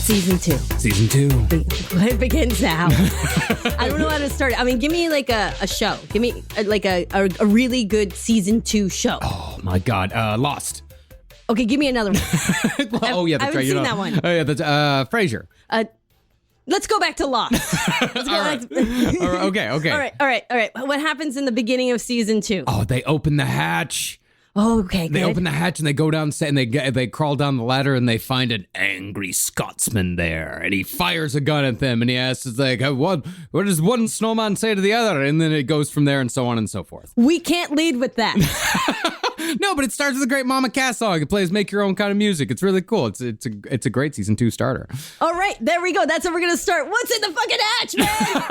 Season 2. Season 2. It begins now. I don't know how to start it. I mean, give me like a show. Give me like a really good season 2 show. Oh my God. Lost. Okay, give me another one. Oh yeah, I haven't seen that one. Oh yeah, that's Frasier. Let's go back to Lost. Let's go back to... Okay. All right. What happens in the beginning of season 2? Oh, they open the hatch. Oh, okay, They good. open the hatch and they go down and they crawl down the ladder and they find an angry Scotsman there and he fires a gun at them and he asks like, what does one snowman say to the other? And then it goes from there and so on and so forth. We can't lead with that. No, but it starts with a great Mama Cass song. It plays Make Your Own Kind of Music. It's really cool. It's a great season 2 starter. All right, there we go. That's how we're going to start. What's in the fucking hatch, man?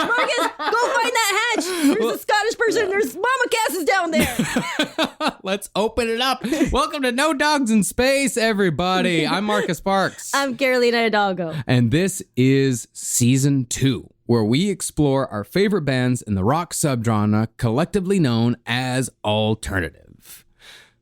Marcus, go find that hatch. There's a Scottish person. There's Mama Cass is down there. Let's open it up. Welcome to No Dogs in Space, everybody. I'm Marcus Parks. I'm Carolina Hidalgo. And this is season 2, where we explore our favorite bands in the rock subgenre collectively known as alternative.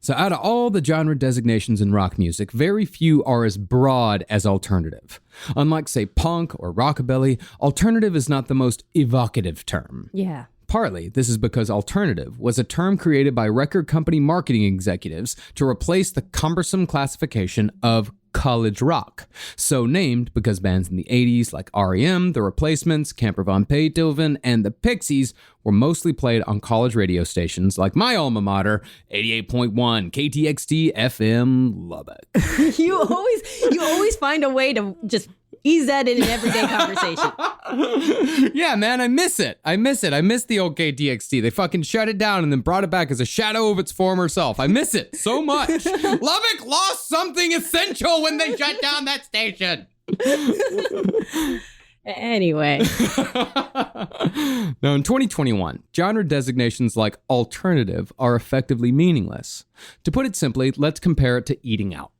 So out of all the genre designations in rock music, very few are as broad as alternative. Unlike, say, punk or rockabilly, alternative is not the most evocative term. Yeah. Partly, this is because alternative was a term created by record company marketing executives to replace the cumbersome classification of college rock. So named because bands in the 80s like R.E.M., The Replacements, Camper Van Beethoven, and the Pixies were mostly played on college radio stations like my alma mater, 88.1 KTXT FM Lubbock. You always find a way to just ease that in an everyday conversation. Yeah, man, I miss it. I miss the old KTXT. They fucking shut it down and then brought it back as a shadow of its former self. I miss it so much. Lubbock lost something essential when they shut down that station. Anyway. Now, in 2021, genre designations like alternative are effectively meaningless. To put it simply, let's compare it to eating out.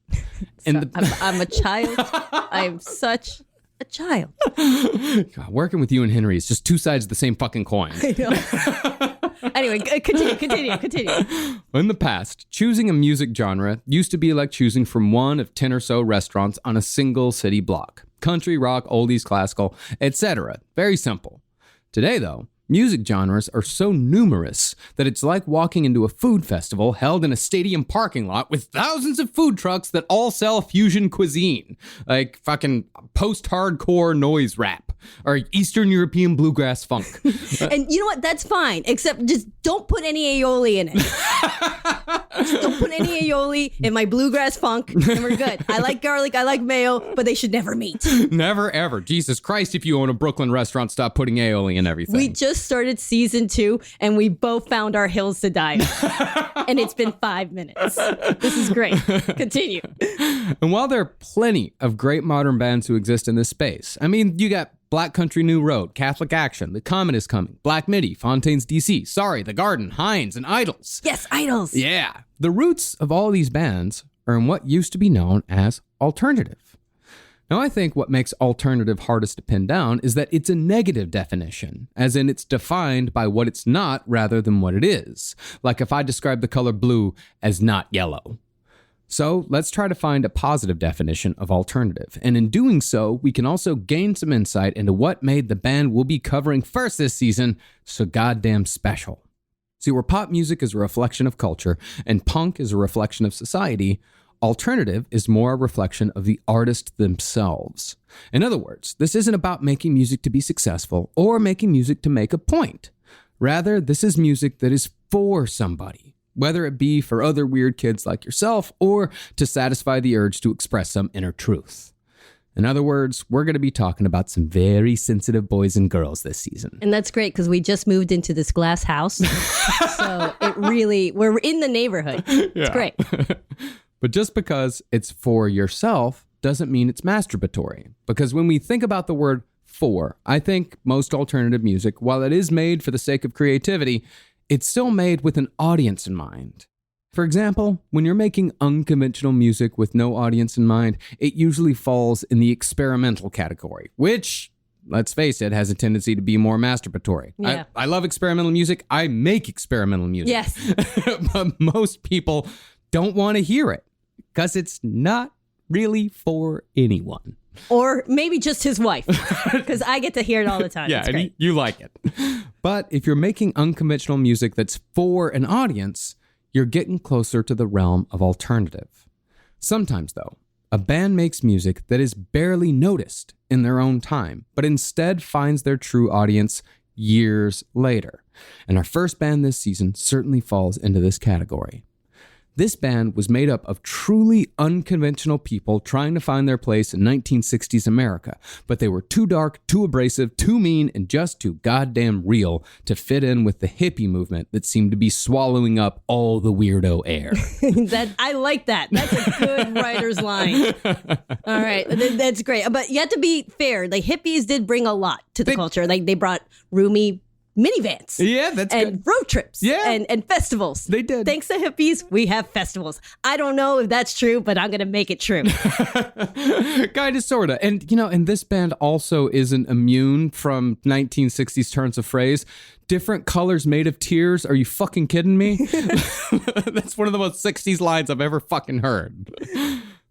I'm a child. I am such a child. God, working with you and Henry is just two sides of the same fucking coin. I know. Anyway, continue. In the past, choosing a music genre used to be like choosing from one of 10 or so restaurants on a single city block. Country, rock, oldies, classical, etc. Very simple. Today, though, music genres are so numerous that it's like walking into a food festival held in a stadium parking lot with thousands of food trucks that all sell fusion cuisine, like fucking post-hardcore noise rap or Eastern European bluegrass funk. And you know what? That's fine, except just don't put any aioli in it. Just don't put any aioli in my bluegrass funk, and we're good. I like garlic, I like mayo, but they should never meet. Never, ever. Jesus Christ, if you own a Brooklyn restaurant, stop putting aioli in everything. We just started season 2, and we both found our hills to die on. And it's been 5 minutes. This is great. Continue. And while there are plenty of great modern bands who exist in this space, I mean, you got Black Country New Road, Catholic Action, The Comet is Coming, Black Midi, Fontaines DC, Sorry, The Garden, Heinz, and Idols. Yes, Idols. Yeah. The roots of all these bands are in what used to be known as alternative. Now, I think what makes alternative hardest to pin down is that it's a negative definition, as in it's defined by what it's not rather than what it is. Like if I describe the color blue as not yellow. So let's try to find a positive definition of alternative. And in doing so, we can also gain some insight into what made the band we'll be covering first this season so goddamn special. See, where pop music is a reflection of culture and punk is a reflection of society, alternative is more a reflection of the artist themselves. In other words, this isn't about making music to be successful or making music to make a point. Rather, this is music that is for somebody, whether it be for other weird kids like yourself or to satisfy the urge to express some inner truth. In other words, we're going to be talking about some very sensitive boys and girls this season. And that's great because we just moved into this glass house. So we're in the neighborhood. It's great. But just because it's for yourself doesn't mean it's masturbatory. Because when we think about the word for, I think most alternative music, while it is made for the sake of creativity, it's still made with an audience in mind. For example, when you're making unconventional music with no audience in mind, it usually falls in the experimental category, which, let's face it, has a tendency to be more masturbatory. Yeah. I love experimental music. I make experimental music. Yes. But most people don't want to hear it because it's not really for anyone. Or maybe just his wife, because I get to hear it all the time. Yeah, it's and great. you like it. But if you're making unconventional music that's for an audience, you're getting closer to the realm of alternative. Sometimes, though, a band makes music that is barely noticed in their own time, but instead finds their true audience years later. And our first band this season certainly falls into this category. This band was made up of truly unconventional people trying to find their place in 1960s America, but they were too dark, too abrasive, too mean, and just too goddamn real to fit in with the hippie movement that seemed to be swallowing up all the weirdo air. I like that. That's a good writer's line. All right, that's great. But you have to be fair. The hippies did bring a lot to the culture. Like they brought roomy minivans. Yeah, that's and good. road trips. Yeah. And festivals. They did. Thanks to hippies, we have festivals. I don't know if that's true, but I'm going to make it true. Kind of, sort of. And, and this band also isn't immune from 1960s turns of phrase. Different colors made of tears. Are you fucking kidding me? That's one of the most 60s lines I've ever fucking heard.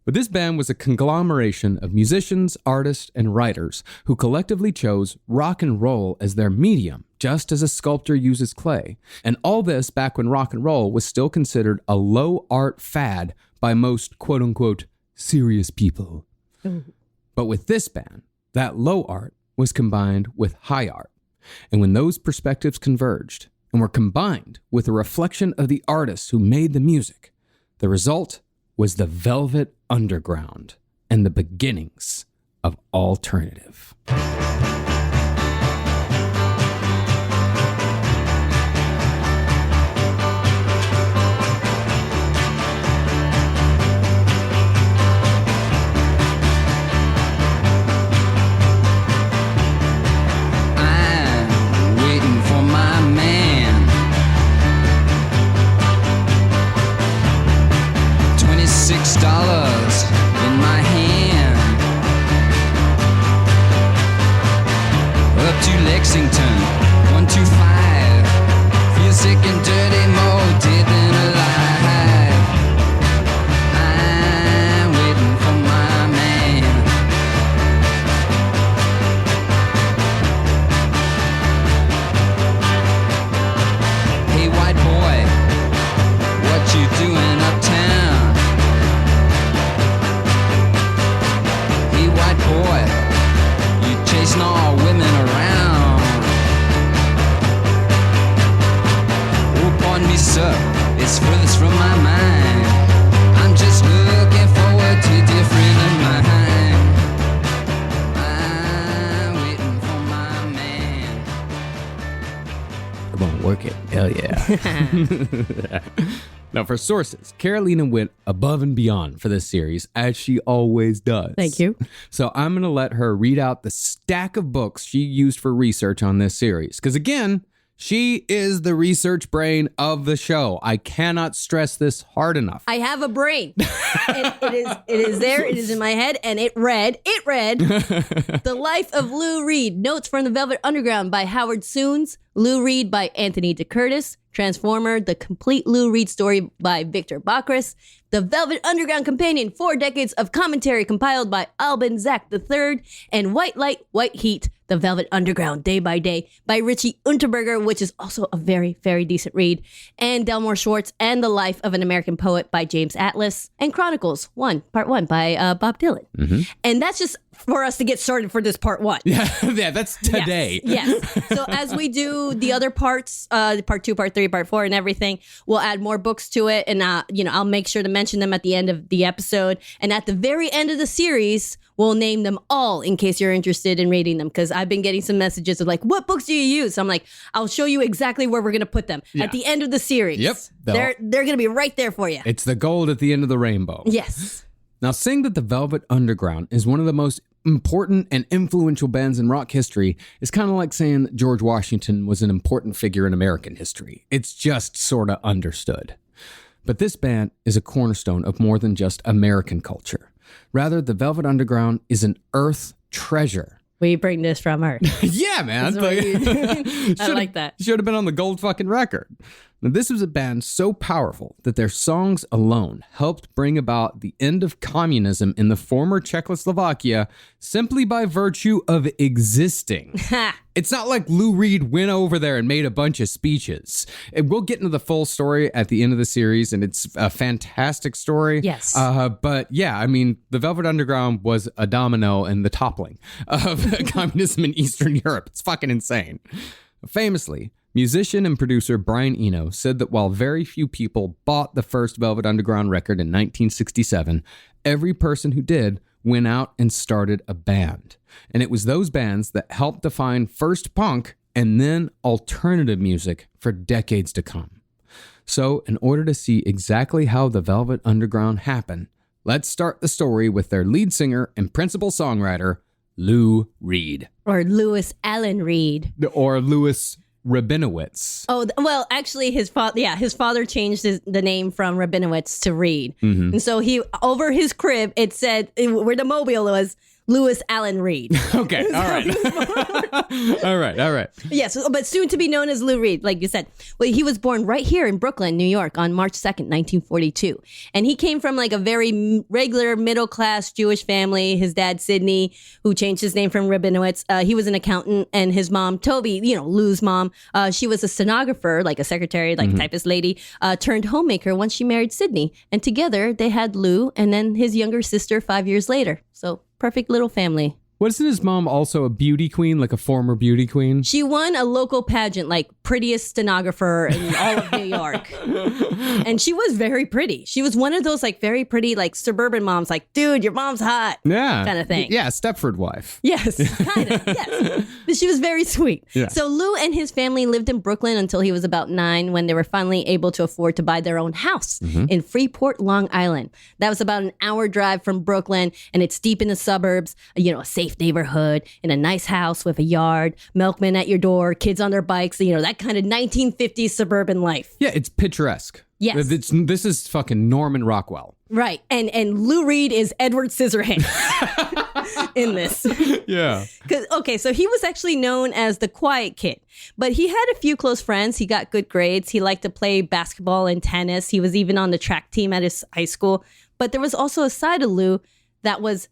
But this band was a conglomeration of musicians, artists, and writers who collectively chose rock and roll as their medium, just as a sculptor uses clay. And all this back when rock and roll was still considered a low art fad by most quote-unquote serious people. Ooh. But with this band, that low art was combined with high art. And when those perspectives converged and were combined with a reflection of the artists who made the music, the result was the Velvet Underground and the beginnings of alternative. $6 in my hand, up to Lexington, 125. Feel sick and dirty, more dead than alive. I'm waiting for my man. Hey white boy, what you doing uptown? White boy, you chasing all women around. Oh, pardon me, sir, it's furthest from my mind. I'm just looking forward to different of mine. I'm waiting for my man. Come on, work it. Hell yeah. Now, for sources, Carolina went above and beyond for this series, as she always does. Thank you. So I'm going to let her read out the stack of books she used for research on this series. Because again, she is the research brain of the show. I cannot stress this hard enough. I have a brain. And it is there. It is in my head. And it read The Life of Lou Reed. Notes from the Velvet Underground by Howard Soons. Lou Reed by Anthony DeCurtis. Transformer, The Complete Lou Reed Story by Victor Bacchus. The Velvet Underground Companion, 4 Decades of Commentary compiled by Albin Zach III. And White Light, White Heat, The Velvet Underground Day by Day by Richie Unterberger, which is also a very, very decent read. And Delmore Schwartz and The Life of an American Poet by James Atlas. And Chronicles, Part 1 by Bob Dylan. Mm-hmm. And that's just for us to get started for this part 1. Yeah, that's today. Yes. So as we do the other parts, part 2, part 3, part 4, and everything, we'll add more books to it. And, I'll make sure to mention them at the end of the episode. And at the very end of the series, we'll name them all in case you're interested in reading them. Because I've been getting some messages of like, what books do you use? So I'm like, I'll show you exactly where we're going to put them at the end of the series. Yep. They're going to be right there for you. It's the gold at the end of the rainbow. Yes. Now, saying that the Velvet Underground is one of the most important and influential bands in rock history is kind of like saying that George Washington was an important figure in American history. It's just sort of understood. But this band is a cornerstone of more than just American culture. Rather, the Velvet Underground is an earth treasure. We bring this from Earth. Yeah, man. I like that. Should have been on the gold fucking record. Now, this was a band so powerful that their songs alone helped bring about the end of communism in the former Czechoslovakia simply by virtue of existing. It's not like Lou Reed went over there and made a bunch of speeches. And we'll get into the full story at the end of the series, and it's a fantastic story. Yes. But yeah, I mean, the Velvet Underground was a domino in the toppling of communism in Eastern Europe. It's fucking insane. Famously, musician and producer Brian Eno said that while very few people bought the first Velvet Underground record in 1967, every person who did went out and started a band. And it was those bands that helped define first punk and then alternative music for decades to come. So, in order to see exactly how the Velvet Underground happened, let's start the story with their lead singer and principal songwriter, Lou Reed. Or Louis Allen Reed. Or Louis Rabinowitz. Oh, well, actually, his father changed the name from Rabinowitz to Reed. Mm-hmm. And so he, over his crib, it said, where the mobile was, Louis Allen Reed. Okay, all right. all right. Yes, but soon to be known as Lou Reed, like you said. Well, he was born right here in Brooklyn, New York on March 2nd, 1942. And he came from like a very regular middle-class Jewish family. His dad, Sidney, who changed his name from Rabinowitz, he was an accountant. And his mom, Toby, Lou's mom, she was a stenographer, like a secretary, like typist lady, turned homemaker once she married Sidney. And together they had Lou and then his younger sister 5 years later. So perfect little family. Wasn't his mom also a beauty queen, like a former beauty queen? She won a local pageant, like prettiest stenographer in all of New York. And she was very pretty. She was one of those like very pretty, like suburban moms, like, dude, your mom's hot. Yeah. Kind of thing. Yeah, Stepford wife. Yes, kind of, yes. But she was very sweet. Yeah. So Lou and his family lived in Brooklyn until he was about 9 when they were finally able to afford to buy their own house in Freeport, Long Island. That was about an hour drive from Brooklyn, and it's deep in the suburbs, a safe neighborhood, in a nice house with a yard, milkmen at your door, kids on their bikes, that kind of 1950s suburban life. Yeah, it's picturesque. Yes. This is fucking Norman Rockwell. Right. And Lou Reed is Edward Scissorhands in this. Yeah. Okay, so he was actually known as the quiet kid, but he had a few close friends. He got good grades. He liked to play basketball and tennis. He was even on the track team at his high school. But there was also a side of Lou that was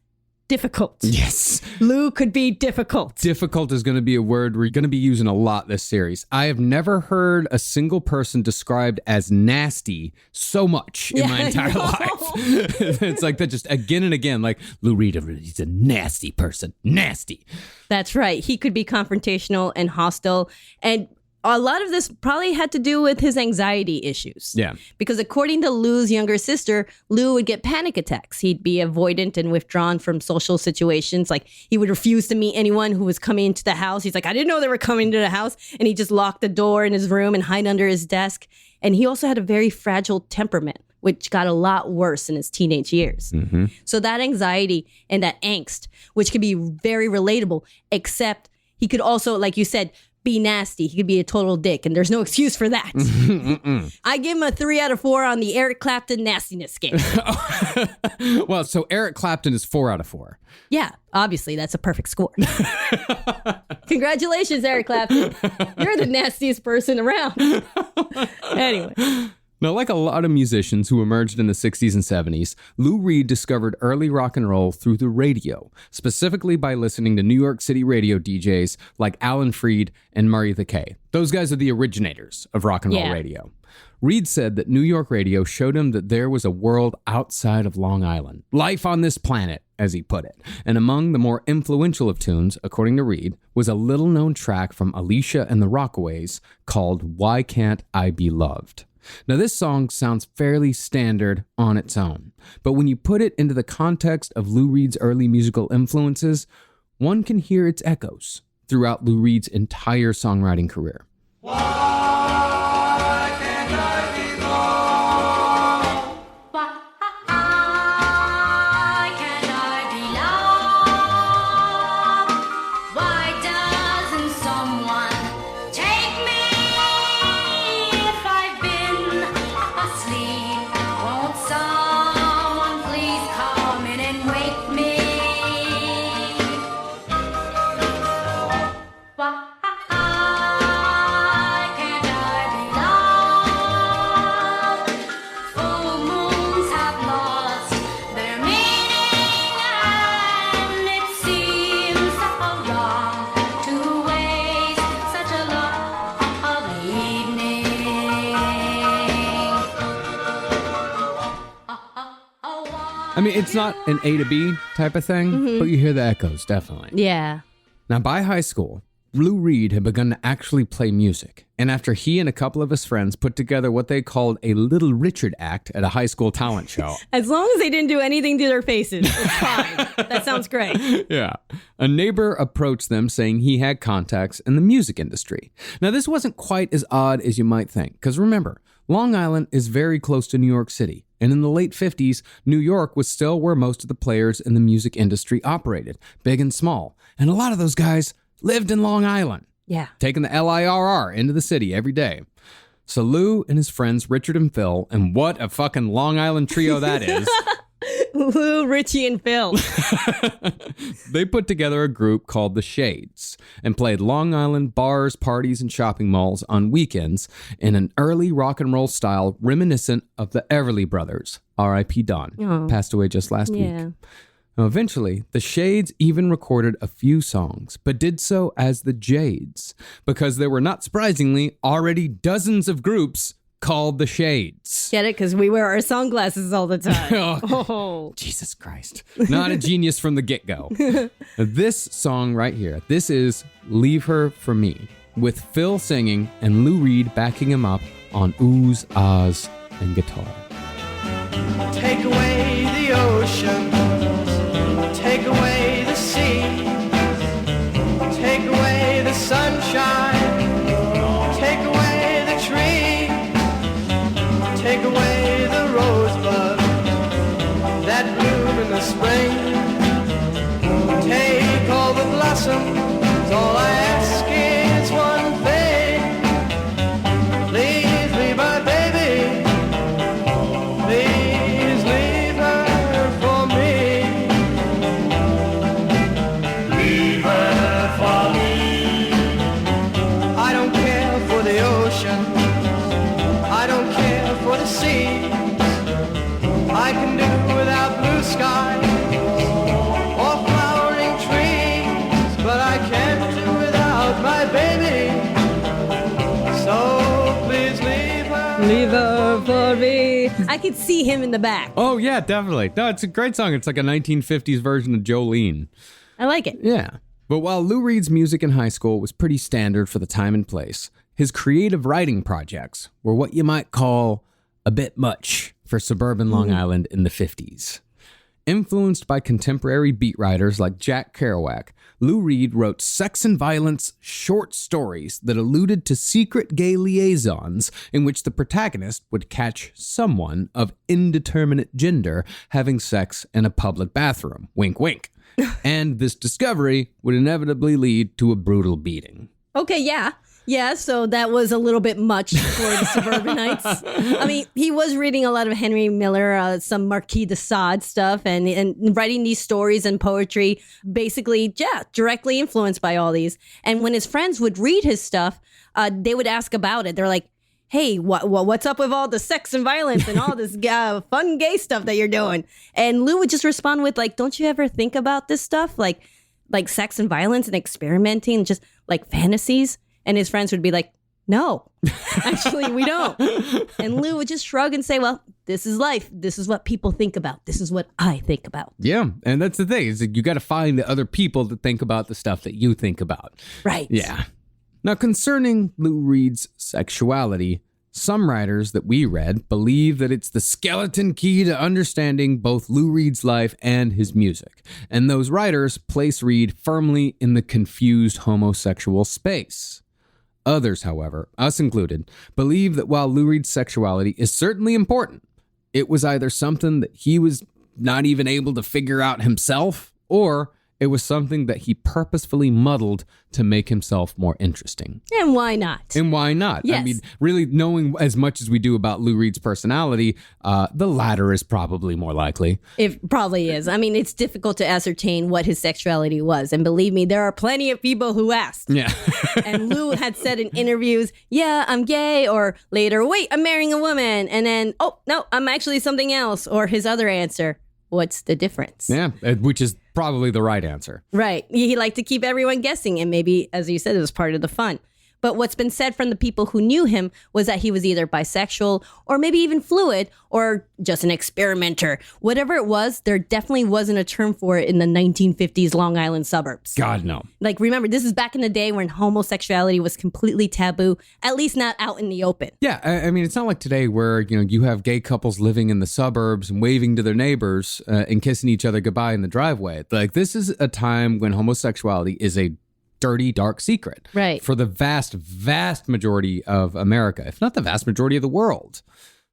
difficult. Yes. Lou could be difficult. Difficult is going to be a word we're going to be using a lot this series. I have never heard a single person described as nasty so much in my entire life. It's like that just again and again, like Lou Reed, he's a nasty person. Nasty. That's right. He could be confrontational and hostile. And a lot of this probably had to do with his anxiety issues. Yeah. Because according to Lou's younger sister, Lou would get panic attacks. He'd be avoidant and withdrawn from social situations. Like he would refuse to meet anyone who was coming into the house. He's like, I didn't know they were coming to the house. And he just locked the door in his room and hide under his desk. And he also had a very fragile temperament, which got a lot worse in his teenage years. Mm-hmm. So that anxiety and that angst, which could be very relatable, except he could also, like you said, be nasty. He could be a total dick, and there's no excuse for that. I give him a 3 out of 4 on the Eric Clapton nastiness scale. Well, so Eric Clapton is 4 out of 4. Yeah, obviously, that's a perfect score. Congratulations, Eric Clapton. You're the nastiest person around. Anyway. Now, like a lot of musicians who emerged in the 60s and 70s, Lou Reed discovered early rock and roll through the radio, specifically by listening to New York City radio DJs like Alan Freed and Murray the K. Those guys are the originators of rock and roll radio. Reed said that New York radio showed him that there was a world outside of Long Island, life on this planet, as he put it. And among the more influential of tunes, according to Reed, was a little-known track from Alicia and the Rockaways called Why Can't I Be Loved? Now, this song sounds fairly standard on its own, but when you put it into the context of Lou Reed's early musical influences, one can hear its echoes throughout Lou Reed's entire songwriting career. Why can't I be loved? Why can't I be loved? Why doesn't someone take me if I've been asleep? Won't someone please come in and wake me? Why I mean, it's not an A to B type of thing, but you hear the echoes, definitely. Yeah. Now, by high school, Lou Reed had begun to actually play music. And after he and a couple of his friends put together what they called a Little Richard act at a high school talent show. As long as they didn't do anything to their faces, it's fine. That sounds great. Yeah. A neighbor approached them saying he had contacts in the music industry. Now, this wasn't quite as odd as you might think, because remember, Long Island is very close to New York City. And in the late 50s, New York was still where most of the players in the music industry operated, big and small. And a lot of those guys lived in Long Island. Yeah. Taking the LIRR into the city every day. So Lou and his friends Richard and Phil, and what a fucking Long Island trio that is. Lou, Richie, and Phil. They put together a group called the Shades and played Long Island bars, parties, and shopping malls on weekends in an early rock and roll style reminiscent of the Everly Brothers, R.I.P. Don, passed away just last week. Now, eventually, the Shades even recorded a few songs, but did so as the Jades, because there were, not surprisingly, already dozens of groups called the Shades. Get it? Because we wear our sunglasses all the time. Oh. Jesus Christ. Not a genius from the get-go. This song right here, this is Leave Her For Me, with Phil singing and Lou Reed backing him up on oohs, ahs, and guitar. Take away the ocean, take away the sea, take away the sunshine, take away the tree, take away the rosebud that bloom in the spring, take all the blossoms, all I ask is one thing, please leave my baby, please leave her for me. Leave her for me. I don't care for the ocean, I don't care for the sea, I can do without blue skies or flowering trees, but I can't do without my baby, so please leave her. Leave her for me. I could see him in the back. Oh, yeah, definitely. No, it's a great song. It's like a 1950s version of Jolene. I like it. Yeah. But while Lou Reed's music in high school was pretty standard for the time and place, his creative writing projects were what you might call a bit much for suburban Long Island in the 50s. Influenced by contemporary beat writers like Jack Kerouac, Lou Reed wrote sex and violence short stories that alluded to secret gay liaisons in which the protagonist would catch someone of indeterminate gender having sex in a public bathroom. Wink, wink. And this discovery would inevitably lead to a brutal beating. Okay, yeah. Yeah, so that was a little bit much for the suburbanites. I mean, he was reading a lot of Henry Miller, some Marquis de Sade stuff, and writing these stories and poetry, basically, yeah, directly influenced by all these. And when his friends would read his stuff, they would ask about it. They're like, hey, what's up with all the sex and violence and all this fun gay stuff that you're doing? And Lou would just respond with, like, don't you ever think about this stuff? Like sex and violence and experimenting, just like fantasies? And his friends would be like, no, actually, we don't. And Lou would just shrug and say, well, this is life. This is what people think about. This is what I think about. Yeah, and that's the thing, is that you got to find the other people that think about the stuff that you think about. Right. Yeah. Now, concerning Lou Reed's sexuality, some writers that we read believe that it's the skeleton key to understanding both Lou Reed's life and his music. And those writers place Reed firmly in the confused homosexual space. Others, however, us included, believe that while Lou Reed's sexuality is certainly important, it was either something that he was not even able to figure out himself, or it was something that he purposefully muddled to make himself more interesting. And why not? And why not? Yes. I mean, really knowing as much as we do about Lou Reed's personality, the latter is probably more likely. It probably is. I mean, it's difficult to ascertain what his sexuality was. And believe me, there are plenty of people who asked. Yeah. And Lou had said in interviews, yeah, I'm gay. Or later, wait, I'm marrying a woman. And then, oh, no, I'm actually something else. Or his other answer, what's the difference? Yeah, which is probably the right answer. Right. He liked to keep everyone guessing. And maybe, as you said, it was part of the fun. But what's been said from the people who knew him was that he was either bisexual or maybe even fluid or just an experimenter. Whatever it was, there definitely wasn't a term for it in the 1950s Long Island suburbs. God, no. Like, remember, this is back in the day when homosexuality was completely taboo, at least not out in the open. Yeah, I mean, it's not like today where, you have gay couples living in the suburbs and waving to their neighbors and kissing each other goodbye in the driveway. Like, this is a time when homosexuality is a dirty, dark secret. Right. For the vast, vast majority of America, if not the vast majority of the world.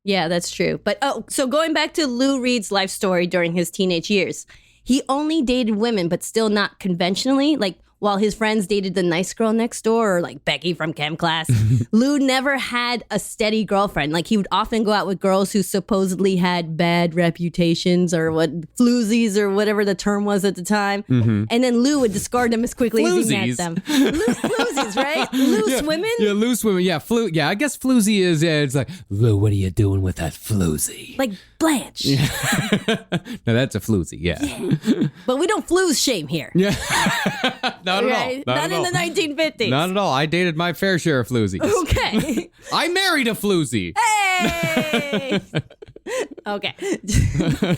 Yeah, that's true. But so going back to Lou Reed's life story during his teenage years, he only dated women, but still not conventionally. Like, while his friends dated the nice girl next door or like Becky from chem class, Lou never had a steady girlfriend. Like, he would often go out with girls who supposedly had bad reputations or floozies or whatever the term was at the time. And then Lou would discard them as quickly as he met them. Floozies, right? Loose women? Yeah, loose women. Yeah, I guess floozy is, it's like, Lou, what are you doing with that floozy? Like Blanche. No, that's a floozy, yeah. But we don't flooze shame here. Yeah. Not at Right? all. Not in the 1950s. Not at all. I dated my fair share of floozies. Okay. I married a floozy. Hey! Okay.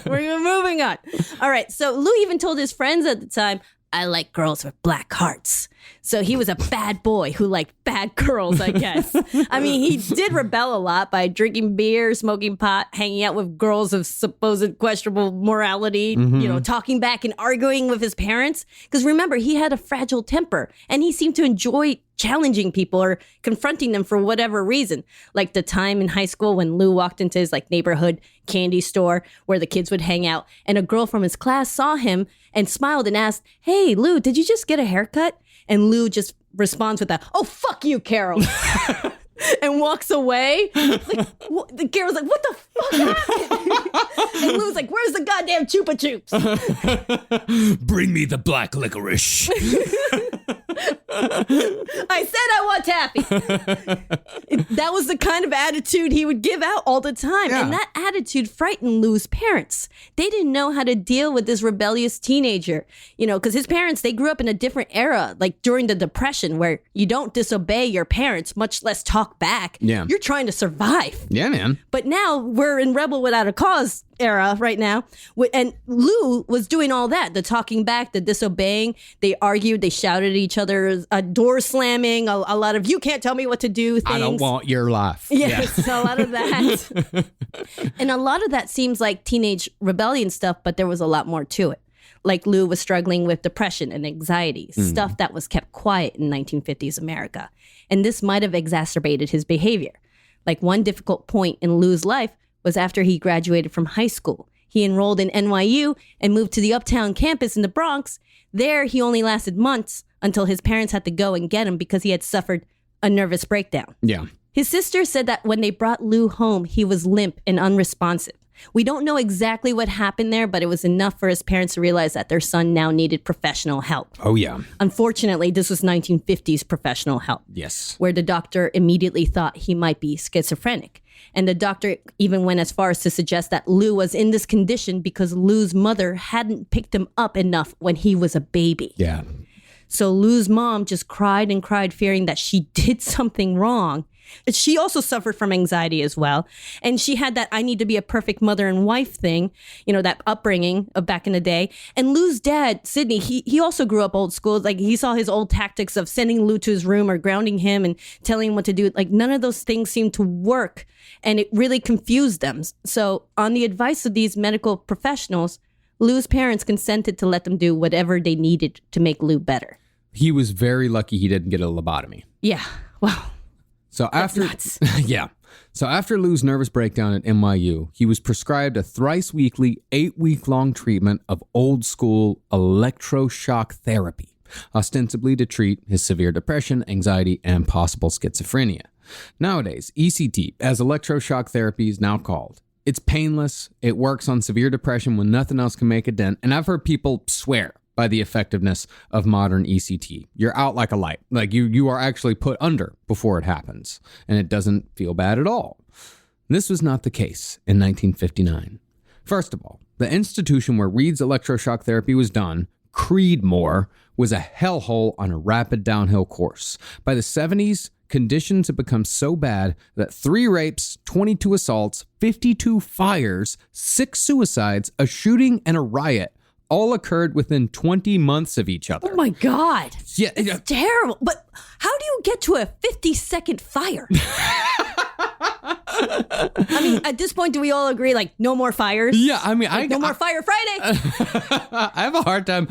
We're moving on. All right. So Lou even told his friends at the time, I like girls with black hearts. So he was a bad boy who liked bad girls, I guess. I mean, he did rebel a lot by drinking beer, smoking pot, hanging out with girls of supposed questionable morality, talking back and arguing with his parents. Because remember, he had a fragile temper and he seemed to enjoy challenging people or confronting them for whatever reason. Like the time in high school when Lou walked into his neighborhood candy store where the kids would hang out, and a girl from his class saw him and smiled and asked, "Hey, Lou, did you just get a haircut?" And Lou just responds with "Oh, fuck you, Carol." And walks away. The Carol's like, "What the fuck happened?" And Lou's like, "Where's the goddamn Chupa Chups?" Bring me the black licorice. I said I want taffy. That was the kind of attitude he would give out all the time. Yeah. And that attitude frightened Lou's parents. They didn't know how to deal with this rebellious teenager, because his parents, they grew up in a different era, like during the Depression, where you don't disobey your parents, much less talk back. Yeah. You're trying to survive. Yeah, man. But now we're in rebel without a cause era right now. And Lou was doing all that, the talking back, the disobeying. They argued, they shouted at each other, door slamming, a lot of "you can't tell me what to do" things. I don't want your life. Yes, a lot of that. And a lot of that seems like teenage rebellion stuff, but there was a lot more to it. Like Lou was struggling with depression and anxiety, stuff that was kept quiet in 1950s America. And this might have exacerbated his behavior. Like, one difficult point in Lou's life was after he graduated from high school. He enrolled in NYU and moved to the Uptown campus in the Bronx. There, he only lasted months until his parents had to go and get him because he had suffered a nervous breakdown. Yeah. His sister said that when they brought Lou home, he was limp and unresponsive. We don't know exactly what happened there, but it was enough for his parents to realize that their son now needed professional help. Oh, yeah. Unfortunately, this was 1950s professional help. Yes. Where the doctor immediately thought he might be schizophrenic. And the doctor even went as far as to suggest that Lou was in this condition because Lou's mother hadn't picked him up enough when he was a baby. Yeah. So Lou's mom just cried and cried, fearing that she did something wrong. She also suffered from anxiety as well. And she had that "I need to be a perfect mother and wife" thing, that upbringing of back in the day. And Lou's dad, Sidney, he also grew up old school. Like, he saw his old tactics of sending Lou to his room or grounding him and telling him what to do. Like, none of those things seemed to work. And it really confused them. So on the advice of these medical professionals, Lou's parents consented to let them do whatever they needed to make Lou better. He was very lucky he didn't get a lobotomy. Yeah. Wow. So after nuts. Yeah. So after Lou's nervous breakdown at NYU, he was prescribed a thrice weekly, 8-week-long treatment of old school electroshock therapy, ostensibly to treat his severe depression, anxiety, and possible schizophrenia. Nowadays, ECT, as electroshock therapy is now called, it's painless, it works on severe depression when nothing else can make a dent, and I've heard people swear by the effectiveness of modern ECT. You're out like a light. Like, you are actually put under before it happens, and it doesn't feel bad at all. This was not the case in 1959. First of all, the institution where Reed's electroshock therapy was done, Creedmoor, was a hellhole on a rapid downhill course. By the 70s, conditions had become so bad that 3 rapes, 22 assaults, 52 fires, 6 suicides, a shooting, and a riot all occurred within 20 months of each other. Oh my God. Yeah, It's terrible. But how do you get to a 50-second fire? I mean, at this point, do we all agree, like, no more fires? Yeah, I mean, no more Fire Friday. I have a hard time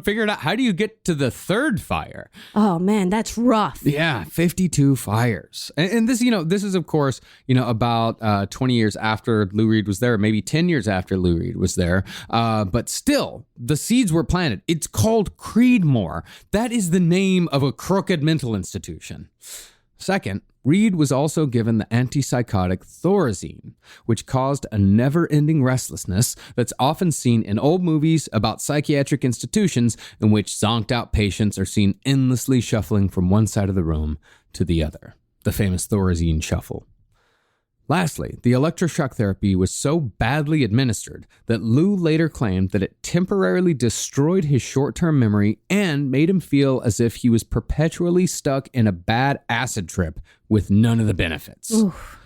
figuring out how do you get to the 3rd fire? Oh, man, that's rough. Yeah, 52 fires. And this, this is, of course, about 20 years after Lou Reed was there, maybe 10 years after Lou Reed was there. But still, the seeds were planted. It's called Creedmoor. That is the name of a crooked mental institution. Second, Reed was also given the antipsychotic Thorazine, which caused a never-ending restlessness that's often seen in old movies about psychiatric institutions in which zonked-out patients are seen endlessly shuffling from one side of the room to the other. The famous Thorazine shuffle. Lastly, the electroshock therapy was so badly administered that Lou later claimed that it temporarily destroyed his short-term memory and made him feel as if he was perpetually stuck in a bad acid trip with none of the benefits. Oof.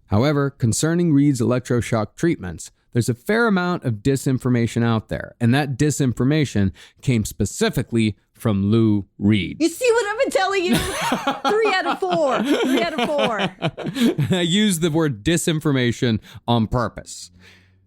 However, concerning Reed's electroshock treatments, there's a fair amount of disinformation out there, and that disinformation came specifically from Lou Reed. You see what I've been telling you? 3 out of 4. 3 out of 4. I used the word disinformation on purpose.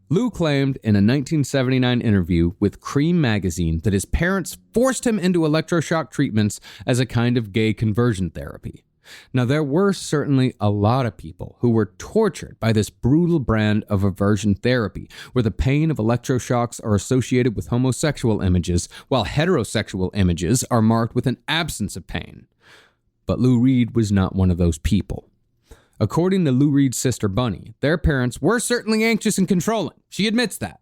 Lou claimed in a 1979 interview with Cream magazine that his parents forced him into electroshock treatments as a kind of gay conversion therapy. Now, there were certainly a lot of people who were tortured by this brutal brand of aversion therapy, where the pain of electroshocks are associated with homosexual images, while heterosexual images are marked with an absence of pain. But Lou Reed was not one of those people. According to Lou Reed's sister Bunny, their parents were certainly anxious and controlling. She admits that.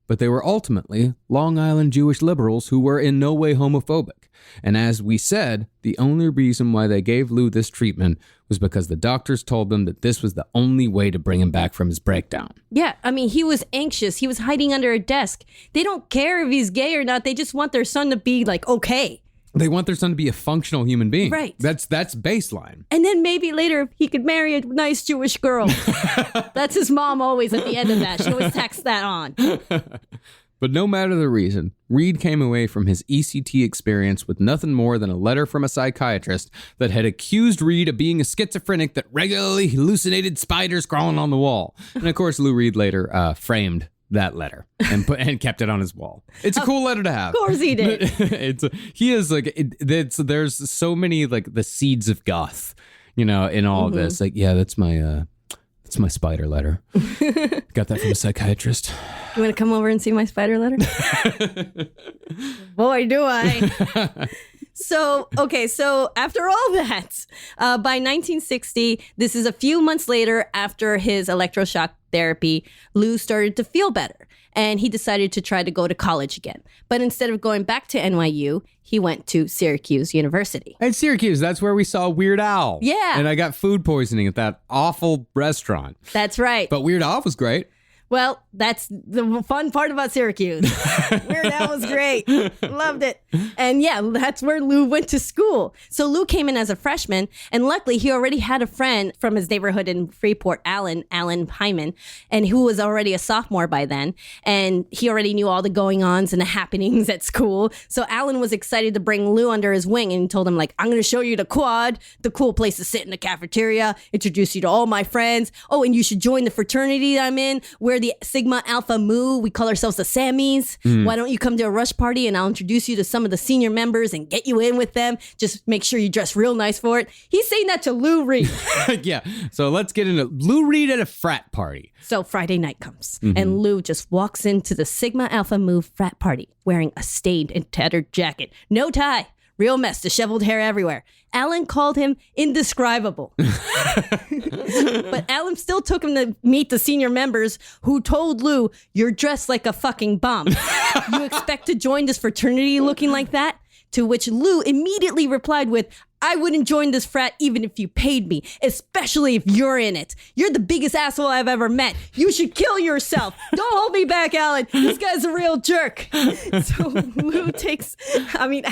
But they were ultimately Long Island Jewish liberals who were in no way homophobic. And as we said, the only reason why they gave Lou this treatment was because the doctors told them that this was the only way to bring him back from his breakdown. Yeah, I mean, he was anxious. He was hiding under a desk. They don't care if he's gay or not. They just want their son to be, like, okay. They want their son to be a functional human being. Right. That's baseline. And then maybe later he could marry a nice Jewish girl. That's his mom always at the end of that. She always tacks that on. But no matter the reason, Reed came away from his ECT experience with nothing more than a letter from a psychiatrist that had accused Reed of being a schizophrenic that regularly hallucinated spiders crawling on the wall. And of course, Lou Reed later framed that letter and kept it on his wall. It's a cool letter to have. Of course he did. There's so many like the seeds of goth, in all of this. Like, yeah, that's my spider letter. Got that from a psychiatrist. You want to come over and see my spider letter? Boy, do I. So after all that, by 1960, this is a few months later after his electroshock therapy, Lou started to feel better. And he decided to try to go to college again. But instead of going back to NYU, he went to Syracuse University. At Syracuse, that's where we saw Weird Al. Yeah. And I got food poisoning at that awful restaurant. That's right. But Weird Al was great. Well, that's the fun part about Syracuse. Weird Al was great. Loved it. And yeah, that's where Lou went to school. So Lou came in as a freshman, and luckily he already had a friend from his neighborhood in Freeport, Alan Hyman, and who was already a sophomore by then. And he already knew all the going-ons and the happenings at school. So Alan was excited to bring Lou under his wing and told him, like, I'm going to show you the quad, the cool place to sit in the cafeteria, introduce you to all my friends. Oh, and you should join the fraternity that I'm in. We're the Sigma Alpha Mu. We call ourselves the Sammies. Why don't you come to a rush party and I'll introduce you to some of the senior members and get you in with them. Just make sure you dress real nice for it. He's saying that to Lou Reed. Yeah. So let's get into Lou Reed at a frat party. So Friday night comes and Lou just walks into the Sigma Alpha Mu frat party wearing a stained and tattered jacket. No tie. Real mess, disheveled hair everywhere. Alan called him indescribable. But Alan still took him to meet the senior members who told Lou, you're dressed like a fucking bum. You expect to join this fraternity looking like that? To which Lou immediately replied with, I wouldn't join this frat even if you paid me, especially if you're in it. You're the biggest asshole I've ever met. You should kill yourself. Don't hold me back, Alan. This guy's a real jerk. So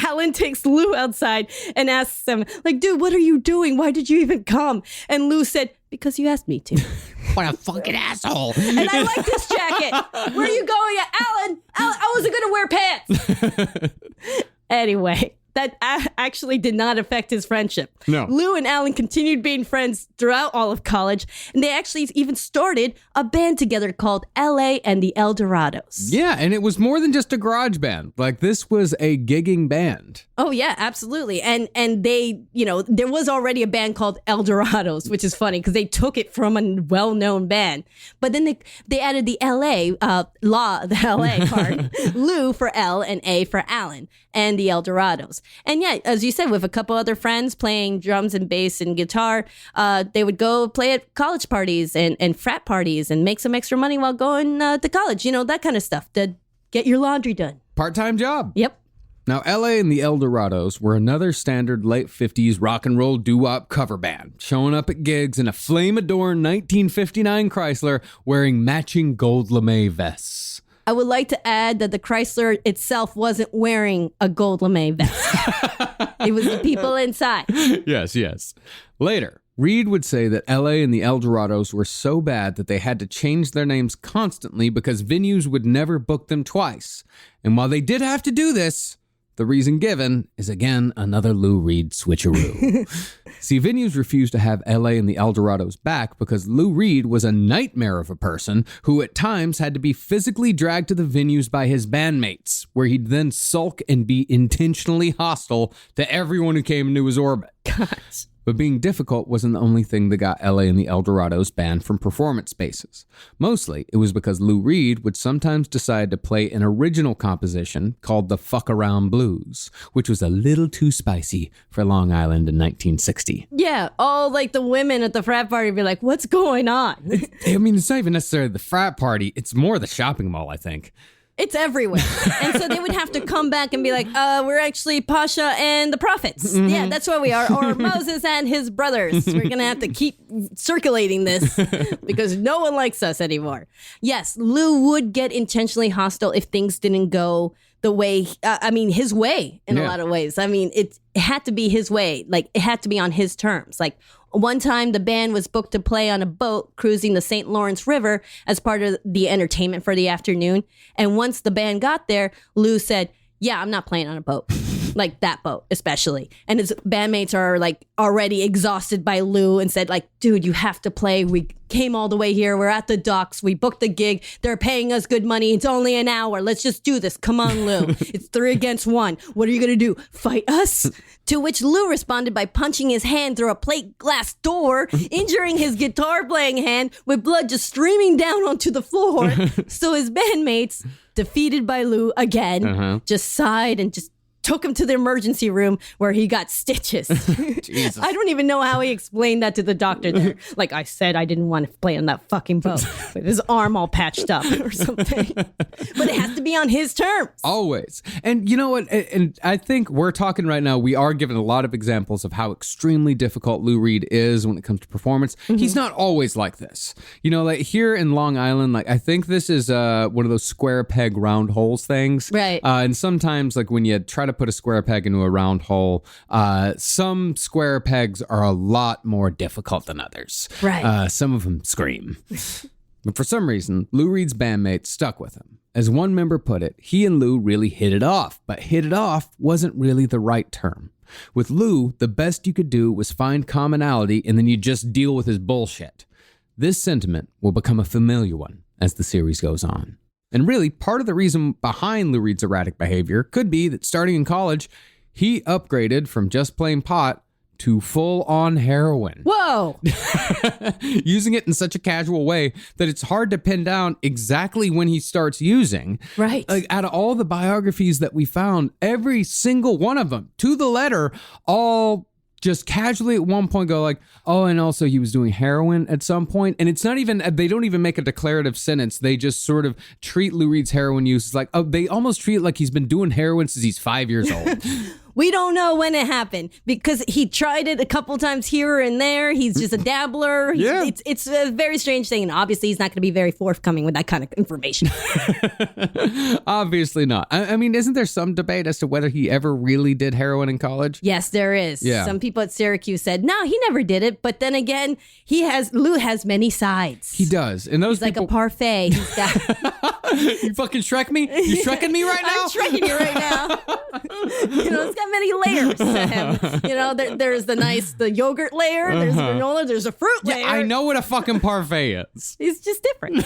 Alan takes Lou outside and asks him, like, dude, what are you doing? Why did you even come? And Lou said, because you asked me to. What a fucking asshole. And I like this jacket. Where are you going? Alan, I wasn't going to wear pants. Anyway, that actually did not affect his friendship. No. Lou and Alan continued being friends throughout all of college, and they actually even started a band together called L.A. and the El Dorados. Yeah, and it was more than just a garage band. Like, this was a gigging band. Oh, yeah, absolutely. And they, there was already a band called El Dorados, which is funny because they took it from a well-known band. But then they added the the LA part, Lou for L and A for Alan, and the El Dorados. And yeah, as you said, with a couple other friends playing drums and bass and guitar, they would go play at college parties and frat parties and make some extra money while going to college. That kind of stuff to get your laundry done. Part-time job. Yep. Now, L.A. and the El Dorados were another standard late 50s rock and roll doo-wop cover band, showing up at gigs in a flame-adorned 1959 Chrysler wearing matching gold lame vests. I would like to add that the Chrysler itself wasn't wearing a gold lame vest. It was the people inside. Yes. Later, Reed would say that L.A. and the El Dorados were so bad that they had to change their names constantly because venues would never book them twice. And while they did have to do this, the reason given is, again, another Lou Reed switcheroo. See, venues refused to have L.A. and the El Dorados back because Lou Reed was a nightmare of a person who at times had to be physically dragged to the venues by his bandmates, where he'd then sulk and be intentionally hostile to everyone who came into his orbit. Gosh. But being difficult wasn't the only thing that got L.A. and the El Dorados banned from performance spaces. Mostly, it was because Lou Reed would sometimes decide to play an original composition called the Fuck Around Blues, which was a little too spicy for Long Island in 1960. Yeah, all like the women at the frat party would be like, what's going on? I mean, it's not even necessarily the frat party. It's more the shopping mall, I think. It's everywhere. And so they would have to come back and be like, we're actually Pasha and the Prophets. Mm-hmm. Yeah, that's what we are. Or Moses and his brothers. We're going to have to keep circulating this because no one likes us anymore. Yes, Lou would get intentionally hostile if things didn't go the way, his way in a lot of ways. I mean, it had to be his way. Like, it had to be on his terms. Like, one time the band was booked to play on a boat cruising the St. Lawrence River as part of the entertainment for the afternoon. And once the band got there, Lou said, yeah, I'm not playing on a boat. Like that boat, especially. And his bandmates are like already exhausted by Lou and said like, dude, you have to play. We came all the way here. We're at the docks. We booked the gig. They're paying us good money. It's only an hour. Let's just do this. Come on, Lou. It's 3 against 1. What are you going to do? Fight us? To which Lou responded by punching his hand through a plate glass door, injuring his guitar playing hand with blood just streaming down onto the floor. So his bandmates, defeated by Lou again, just sighed and just took him to the emergency room where he got stitches. Jesus. I don't even know how he explained that to the doctor there. Like, I said I didn't want to play on that fucking boat with his arm all patched up or something. But it has to be on his terms. Always. And you know what? And I think we're talking right now, we are given a lot of examples of how extremely difficult Lou Reed is when it comes to performance. Mm-hmm. He's not always like this. You know, like here in Long Island, like I think this is one of those square peg round holes things. Right. And sometimes like when you try to put a square peg into a round hole, some square pegs are a lot more difficult than others. Right. Some of them scream. But for some reason, Lou Reed's bandmates stuck with him. As one member put it, he and Lou really hit it off, but hit it off wasn't really the right term. With Lou, the best you could do was find commonality and then you just deal with his bullshit. This sentiment will become a familiar one as the series goes on. And really, part of the reason behind Lou Reed's erratic behavior could be that starting in college, he upgraded from just plain pot to full-on heroin. Whoa! Using it in such a casual way that it's hard to pin down exactly when he starts using. Right. Like, out of all the biographies that we found, every single one of them, to the letter, all just casually at one point go like, oh, and also he was doing heroin at some point. And it's not even, they don't even make a declarative sentence. They just sort of treat Lou Reed's heroin use as like, oh, they almost treat it like he's been doing heroin since he's 5 years old. We don't know when it happened because he tried it a couple times here and there. He's just a dabbler. Yeah. It's a very strange thing. And obviously, he's not going to be very forthcoming with that kind of information. Obviously not. I mean, isn't there some debate as to whether he ever really did heroin in college? Yes, there is. Yeah. Some people at Syracuse said, no, he never did it. But then again, Lou has many sides. He does. And those He's like a parfait. He's got... You fucking Shrek me? You Shrekking me right now? I'm Shrekking you right now. It's got many layers to him. There's the yogurt layer, there's granola, there's a fruit layer. I know what a fucking parfait is. He's just different.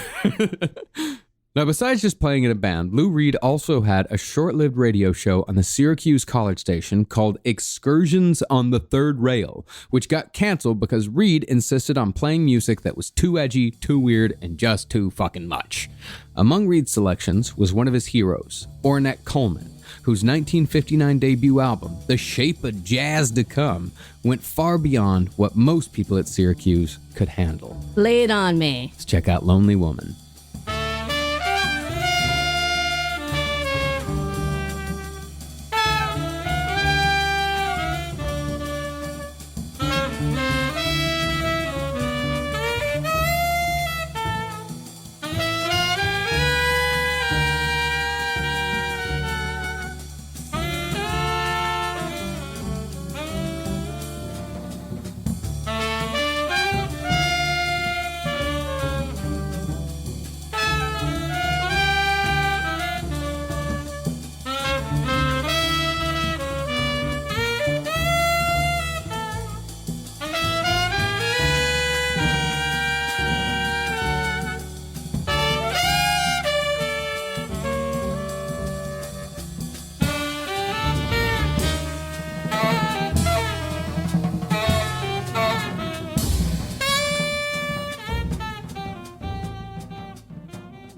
Now, besides just playing in a band, Lou Reed also had a short-lived radio show on the Syracuse College station called Excursions on the Third Rail, which got canceled because Reed insisted on playing music that was too edgy, too weird, and just too fucking much. Among Reed's selections was one of his heroes, Ornette Coleman, whose 1959 debut album, The Shape of Jazz to Come, went far beyond what most people at Syracuse could handle. Lay it on me. Let's check out Lonely Woman.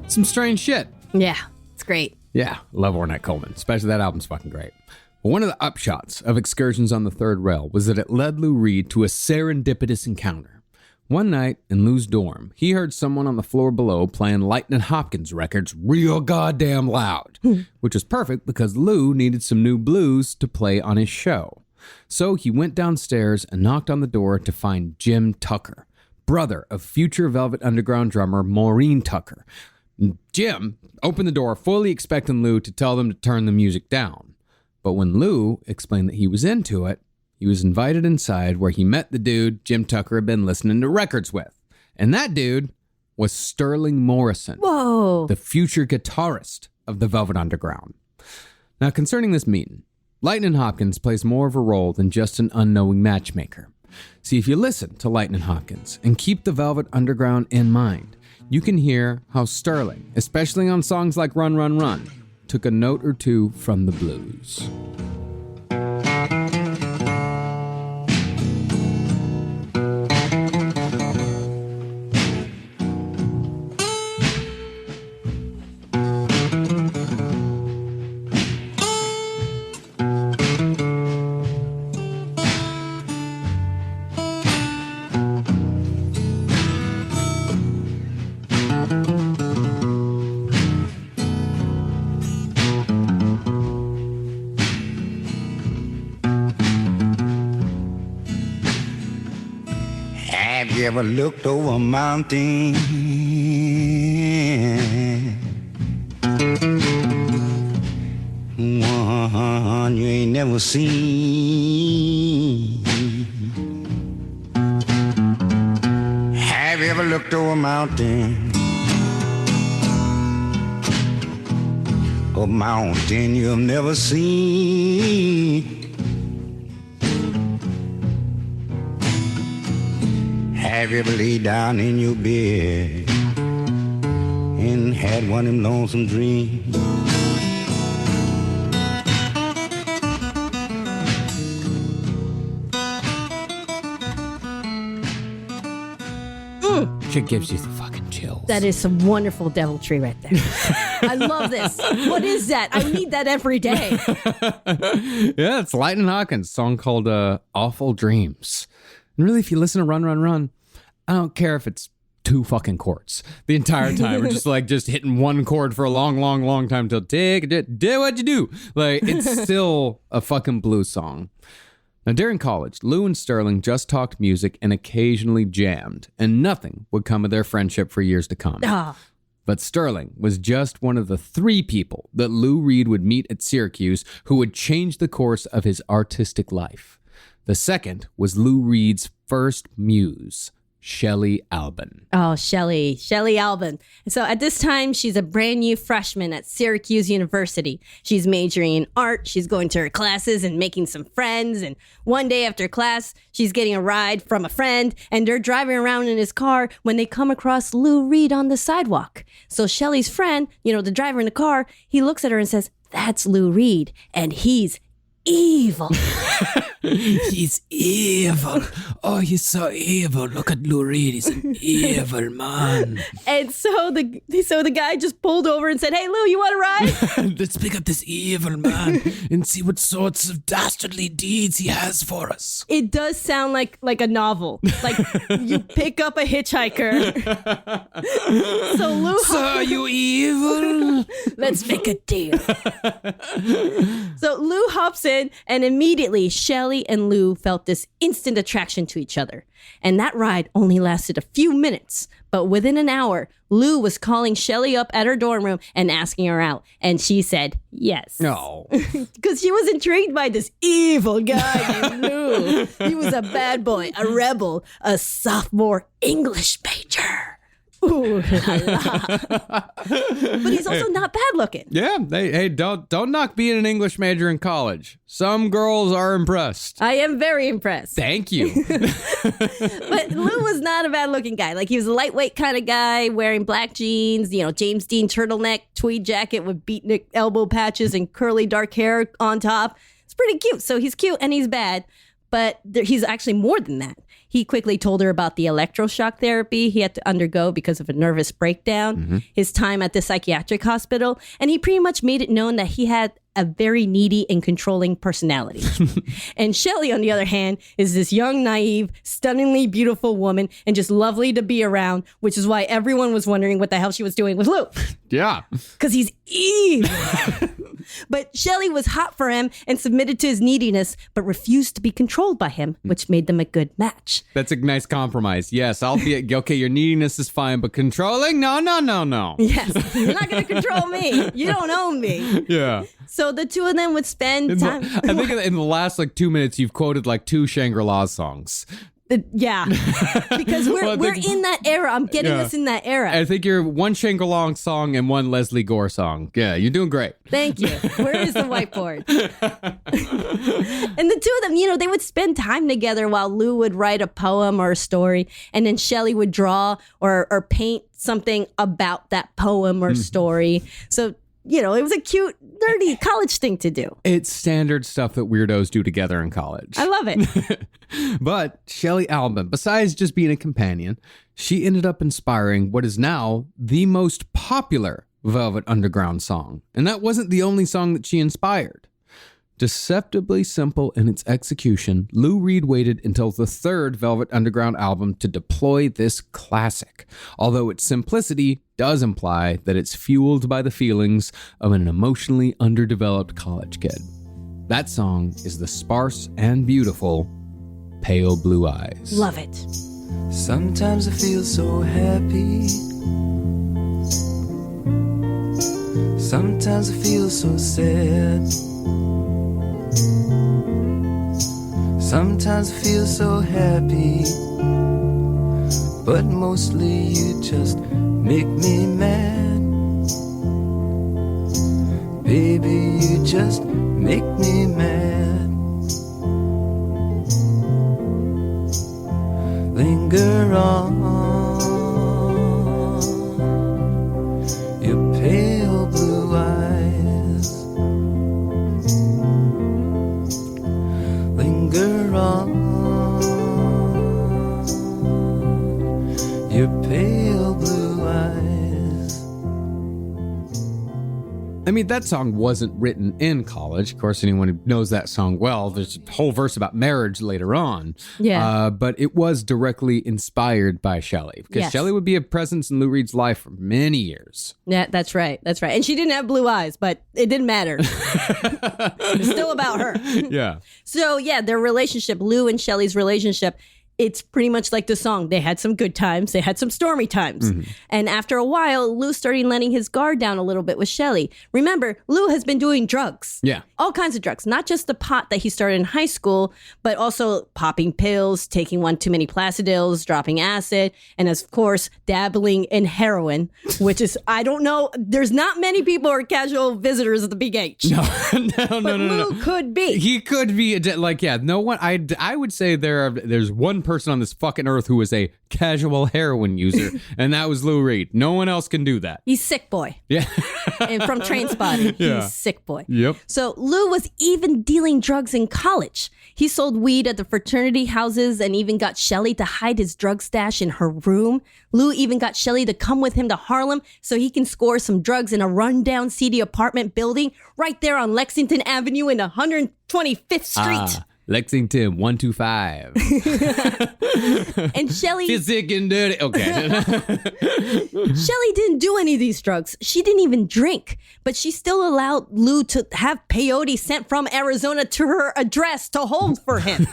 Some strange shit. Yeah, it's great. Yeah, love Ornette Coleman, especially that album's fucking great. But one of the upshots of Excursions on the Third Rail was that it led Lou Reed to a serendipitous encounter. One night in Lou's dorm, he heard someone on the floor below playing Lightnin' Hopkins records real goddamn loud, which was perfect because Lou needed some new blues to play on his show. So he went downstairs and knocked on the door to find Jim Tucker, brother of future Velvet Underground drummer Maureen Tucker. Jim opened the door fully expecting Lou to tell them to turn the music down. But when Lou explained that he was into it, he was invited inside where he met the dude Jim Tucker had been listening to records with. And that dude was Sterling Morrison, Whoa. the future guitarist of the Velvet Underground. Now, concerning this meeting, Lightnin' Hopkins plays more of a role than just an unknowing matchmaker. See, if you listen to Lightnin' Hopkins and keep the Velvet Underground in mind, you can hear how Sterling, especially on songs like Run, Run, Run, took a note or two from the blues. Have you ever looked over a mountain? One you ain't never seen. Have you ever looked over a mountain? A mountain you've never seen. Have you ever laid down in your bed and had one of them lonesome dreams? Shit gives you the fucking chills. That is some wonderful deviltry right there. I love this. What is that? I need that every day. Yeah, it's Lightnin' Hopkins, song called Awful Dreams. And really, if you listen to Run, Run, Run, I don't care if it's 2 fucking chords the entire time. We're just hitting one chord for a long time till do what you do. Like, it's still a fucking blues song. Now, during college, Lou and Sterling just talked music and occasionally jammed, and nothing would come of their friendship for years to come. But Sterling was just one of the 3 people that Lou Reed would meet at Syracuse who would change the course of his artistic life. The second was Lou Reed's first muse, Shelley Albin. Oh, Shelley Albin. So at this time, she's a brand new freshman at Syracuse University. She's majoring in art. She's going to her classes and making some friends. And one day after class, she's getting a ride from a friend, and they're driving around in his car when they come across Lou Reed on the sidewalk. So Shelley's friend, the driver in the car, he looks at her and says, "That's Lou Reed, and he's evil." He's evil. Oh, he's so evil. Look at Lou Reed. He's an evil man. And so the guy just pulled over and said, "Hey, Lou, you want a ride?" Let's pick up this evil man and see what sorts of dastardly deeds he has for us. It does sound like a novel. Like you pick up a hitchhiker. So Lou, So you evil? let's make a deal. So Lou hops in, and immediately Shelley and Lou felt this instant attraction to each other. And that ride only lasted a few minutes, but within an hour, Lou was calling Shelley up at her dorm room and asking her out. And she said yes. No. Because she was intrigued by this evil guy named Lou. He was a bad boy, a rebel, a sophomore English major. Ooh la la. But he's also not bad looking. Yeah. Hey, don't knock being an English major in college. Some girls are impressed. I am very impressed. Thank you. But Lou was not a bad looking guy. Like, he was a lightweight kind of guy wearing black jeans, James Dean turtleneck, tweed jacket with beatnik elbow patches and curly dark hair on top. It's pretty cute. So he's cute and he's bad, but he's actually more than that. He quickly told her about the electroshock therapy he had to undergo because of a nervous breakdown, his time at the psychiatric hospital, and he pretty much made it known that he had a very needy and controlling personality. And Shelley, on the other hand, is this young, naive, stunningly beautiful woman and just lovely to be around, which is why everyone was wondering what the hell she was doing with Lou. Yeah. Because he's evil. But Shelley was hot for him and submitted to his neediness, but refused to be controlled by him, which made them a good match. That's a nice compromise. Yes, I'll be okay. Your neediness is fine, but controlling? No. Yes, you're not going to control me. You don't own me. Yeah. So the two of them would spend time. I think in the last 2 minutes, you've quoted 2 Shangri-La songs. Yeah, because we're in that era. I'm getting us in that era. I think you're 1 Shangri-La song and 1 Leslie Gore song. Yeah, you're doing great. Thank you. Where is the whiteboard? And the two of them, they would spend time together while Lou would write a poem or a story, and then Shelley would draw or paint something about that poem or story. So, it was a cute, nerdy college thing to do. It's standard stuff that weirdos do together in college. I love it. But Shelley Albin, besides just being a companion, she ended up inspiring what is now the most popular Velvet Underground song. And that wasn't the only song that she inspired. Deceptively simple in its execution, Lou Reed waited until the 3rd Velvet Underground album to deploy this classic, although its simplicity does imply that it's fueled by the feelings of an emotionally underdeveloped college kid. That song is the sparse and beautiful Pale Blue Eyes. Love it. Sometimes I feel so happy. Sometimes I feel so sad. Sometimes I feel so happy, but mostly you just make me mad. Baby, you just make me mad. Linger on, your pale blue eyes. Linger on, your pale blue eyes. I mean, that song wasn't written in college. Of course, anyone who knows that song well, there's a whole verse about marriage later on. Yeah. But it was directly inspired by Shelley, because Yes. Shelley would be a presence in Lou Reed's life for many years. Yeah, that's right. That's right. And she didn't have blue eyes, but it didn't matter. It's still about her. Yeah. So yeah, their relationship, Lou and Shelley's relationship, it's pretty much like the song. They had some good times. They had some stormy times. And after a while, Lou started letting his guard down a little bit with Shelley. Remember, Lou has been doing drugs. Yeah. All kinds of drugs. Not just the pot that he started in high school, but also popping pills, taking one too many Placidils, dropping acid, and of course, dabbling in heroin, which is, I don't know, there's not many people who are casual visitors at the Big H. No, But Lou could be. He could be like, yeah, no one. I would say there's one person on this fucking earth who is a casual heroin user, and that was Lou Reed. No one else can do that. He's sick boy. Yeah. And from Trainspotting, Yeah. he's sick boy. Yep. So Lou was even dealing drugs in college. He sold weed at the fraternity houses and even got Shelley to hide his drug stash in her room. Lou even got Shelley to come with him to Harlem so he can score some drugs in a rundown, seedy apartment building right there on Lexington Avenue in 125th Street. Lexington 125. And Shelley Sick and dirty. Okay. Shelley didn't do any of these drugs. She didn't even drink, but she still allowed Lou to have peyote sent from Arizona to her address to hold for him.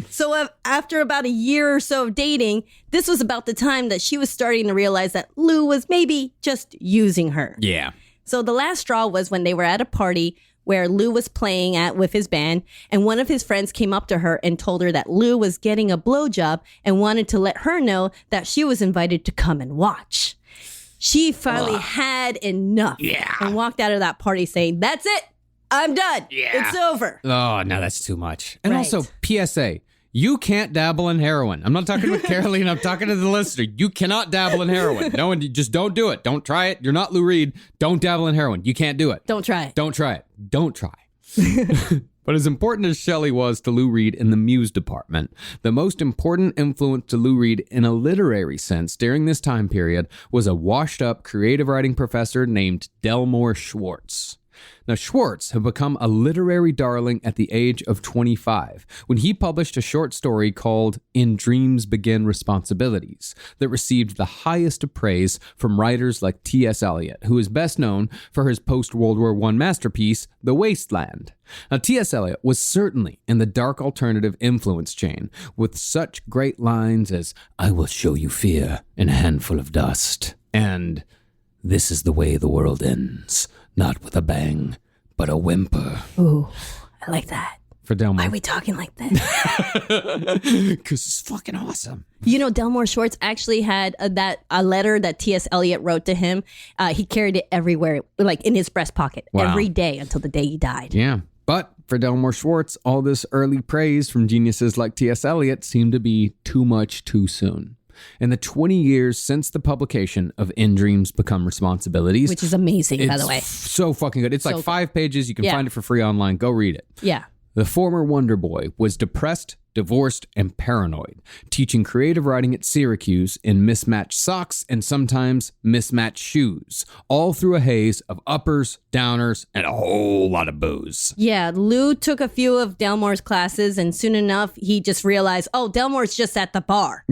So after about a year or so of dating, this was about the time that she was starting to realize that Lou was maybe just using her. Yeah. So the last straw was when they were at a party where Lou was playing at with his band, and one of his friends came up to her and told her that Lou was getting a blowjob and wanted to let her know that she was invited to come and watch. She finally had enough and walked out of that party saying, "That's it. I'm done. It's over." Oh, no, that's too much. And Right. also, PSA, you can't dabble in heroin. I'm not talking with Caroline. I'm talking to the listener. You cannot dabble in heroin. No one, just don't do it. Don't try it. You're not Lou Reed. Don't dabble in heroin. You can't do it. Don't try it. Don't try it. Don't try. But as important as Shelley was to Lou Reed in the muse department, the most important influence to Lou Reed in a literary sense during this time period was a washed-up creative writing professor named Delmore Schwartz. Now, Schwartz had become a literary darling at the age of 25 when he published a short story called In Dreams Begin Responsibilities that received the highest of praise from writers like T.S. Eliot, who is best known for his post-World War I masterpiece, The Wasteland. Now, T.S. Eliot was certainly in the dark alternative influence chain, with such great lines as, "I will show you fear in a handful of dust," and "This is the way the world ends. Not with a bang, but a whimper." Ooh, I like that. For Delmore. Why are we talking like that? Because it's fucking awesome. You know, Delmore Schwartz actually had a letter that T.S. Eliot wrote to him. He carried it everywhere, like in his breast pocket, Wow. every day until the day he died. Yeah. But for Delmore Schwartz, all this early praise from geniuses like T.S. Eliot seemed to be too much too soon. In the 20 years since the publication of In Dreams Become Responsibilities, Which is amazing, by it's the way. so fucking good. It's So like 5 pages. You can Yeah. find it for free online. Go read it. Yeah. The former Wonder Boy was depressed, divorced, and paranoid, teaching creative writing at Syracuse in mismatched socks and sometimes mismatched shoes, all through a haze of uppers, downers, and a whole lot of booze. Yeah, Lou took a few of Delmore's classes, and soon enough, he just realized, oh, Delmore's just at the bar.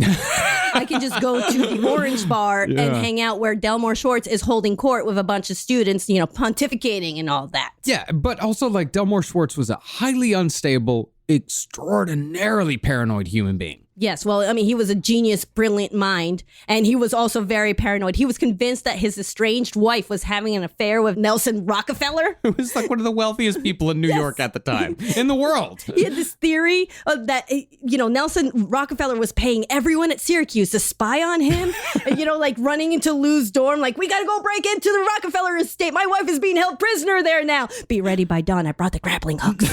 I can just go to the Orange Bar and hang out where Delmore Schwartz is holding court with a bunch of students, you know, pontificating and all that. Yeah, but also like Delmore Schwartz was a highly unstable, extraordinarily paranoid human being. Yes, well, I mean, he was a genius, brilliant mind, and he was also very paranoid. He was convinced that his estranged wife was having an affair with Nelson Rockefeller. He was like one of the wealthiest people in New York at the time, in the world. He had this theory that, you know, Nelson Rockefeller was paying everyone at Syracuse to spy on him, you know, like running into Lou's dorm, like, we got to go break into the Rockefeller estate. My wife is being held prisoner there now. Be ready by dawn. I brought the grappling hooks.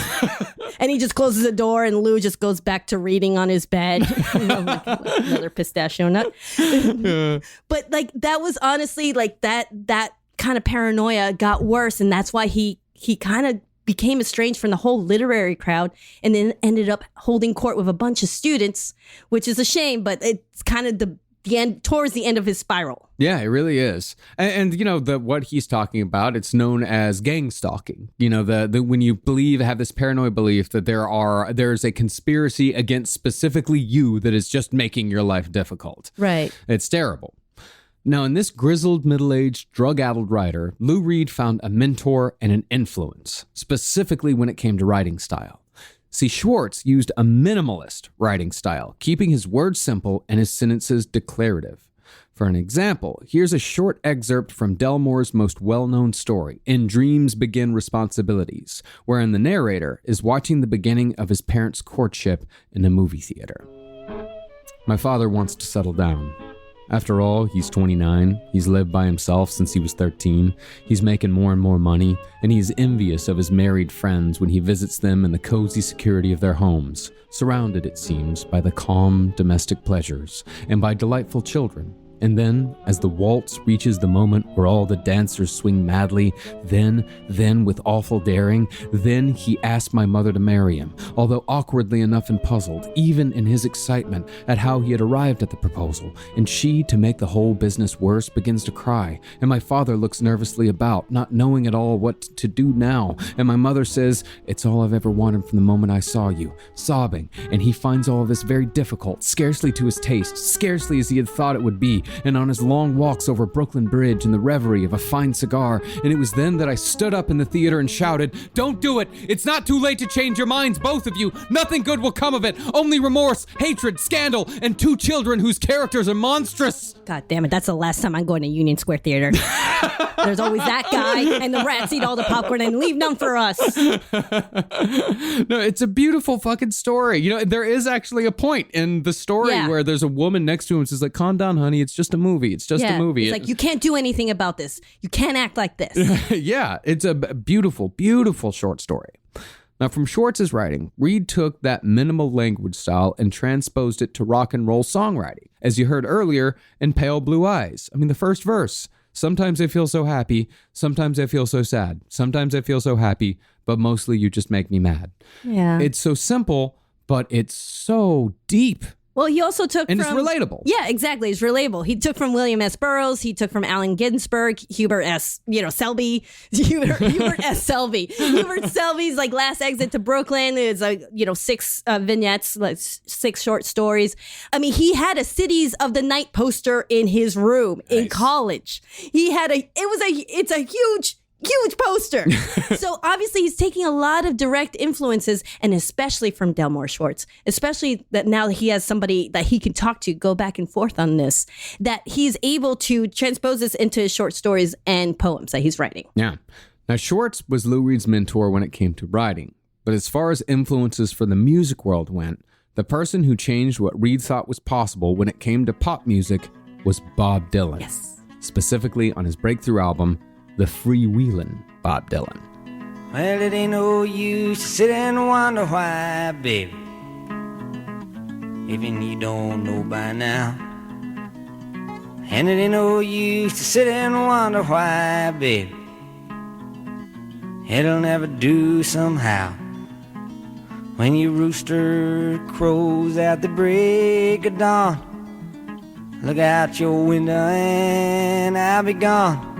And he just closes the door and Lou just goes back to reading on his bed. You know, like another pistachio nut. But like, that was honestly like that kind of paranoia got worse. And that's why he kind of became estranged from the whole literary crowd and then ended up holding court with a bunch of students, which is a shame, but it's kind of towards the end of his spiral. Yeah, it really is. And you know, what he's talking about, it's known as gang stalking. You know, the when you have this paranoid belief that there's a conspiracy against specifically you that is just making your life difficult. Right. It's terrible. Now, in this grizzled, middle-aged, drug-addled writer, Lou Reed found a mentor and an influence, specifically when it came to writing style. See, Schwartz used a minimalist writing style, keeping his words simple and his sentences declarative. For an example, here's a short excerpt from Delmore's most well-known story, In Dreams Begin Responsibilities, wherein the narrator is watching the beginning of his parents' courtship in a movie theater. My father wants to settle down. After all, he's 29, he's lived by himself since he was 13, he's making more and more money, and he's envious of his married friends when he visits them in the cozy security of their homes, surrounded, it seems, by the calm domestic pleasures, and by delightful children. And then, as the waltz reaches the moment where all the dancers swing madly, then, with awful daring, then he asked my mother to marry him, although awkwardly enough and puzzled, even in his excitement at how he had arrived at the proposal. And she, to make the whole business worse, begins to cry, and my father looks nervously about, not knowing at all what to do now. And my mother says, "It's all I've ever wanted from the moment I saw you," sobbing, and he finds all of this very difficult, scarcely to his taste, scarcely as he had thought it would be. And on his long walks over Brooklyn Bridge in the reverie of a fine cigar, and it was then that I stood up in the theater and shouted, "Don't do it! It's not too late to change your minds, both of you! Nothing good will come of it! Only remorse, hatred, scandal, and 2 children whose characters are monstrous!" God damn it, that's the last time I'm going to Union Square Theater. There's always that guy, and the rats eat all the popcorn and leave none for us. No, it's a beautiful fucking story. You know, there is actually a point in the story where there's a woman next to him and says, like, "Calm down, honey, it's just a movie. It's just a movie." It's like, you can't do anything about this. You can't act like this. Yeah, it's a beautiful, beautiful short story. Now, from Schwartz's writing, Reed took that minimal language style and transposed it to rock and roll songwriting, as you heard earlier in Pale Blue Eyes. I mean, the first verse, "Sometimes I feel so happy, sometimes I feel so sad, sometimes I feel so happy, but mostly you just make me mad." Yeah. It's so simple, but it's so deep. Well, he also took and from... it's relatable. Yeah, exactly. It's relatable. He took from William S. Burroughs. He took from Allen Ginsberg, Hubert S. Selby. Hubert S. Selby. Hubert Selby's like Last Exit to Brooklyn. It's like, 6 vignettes, like 6 short stories. I mean, he had a Cities of the Night poster in his room in college. He had it's a huge poster. So obviously he's taking a lot of direct influences, and especially from Delmore Schwartz, especially that now that he has somebody that he can talk to, go back and forth on this, that he's able to transpose this into his short stories and poems that he's writing. Yeah. Now, Schwartz was Lou Reed's mentor when it came to writing, but as far as influences for the music world went, the person who changed what Reed thought was possible when it came to pop music was Bob Dylan. Yes. Specifically on his breakthrough album, The Freewheelin' Bob Dylan. Well, it ain't no use to sit and wonder why, baby. Even you don't know by now. And it ain't no use to sit and wonder why, baby. It'll never do somehow. When your rooster crows at the break of dawn, look out your window and I'll be gone.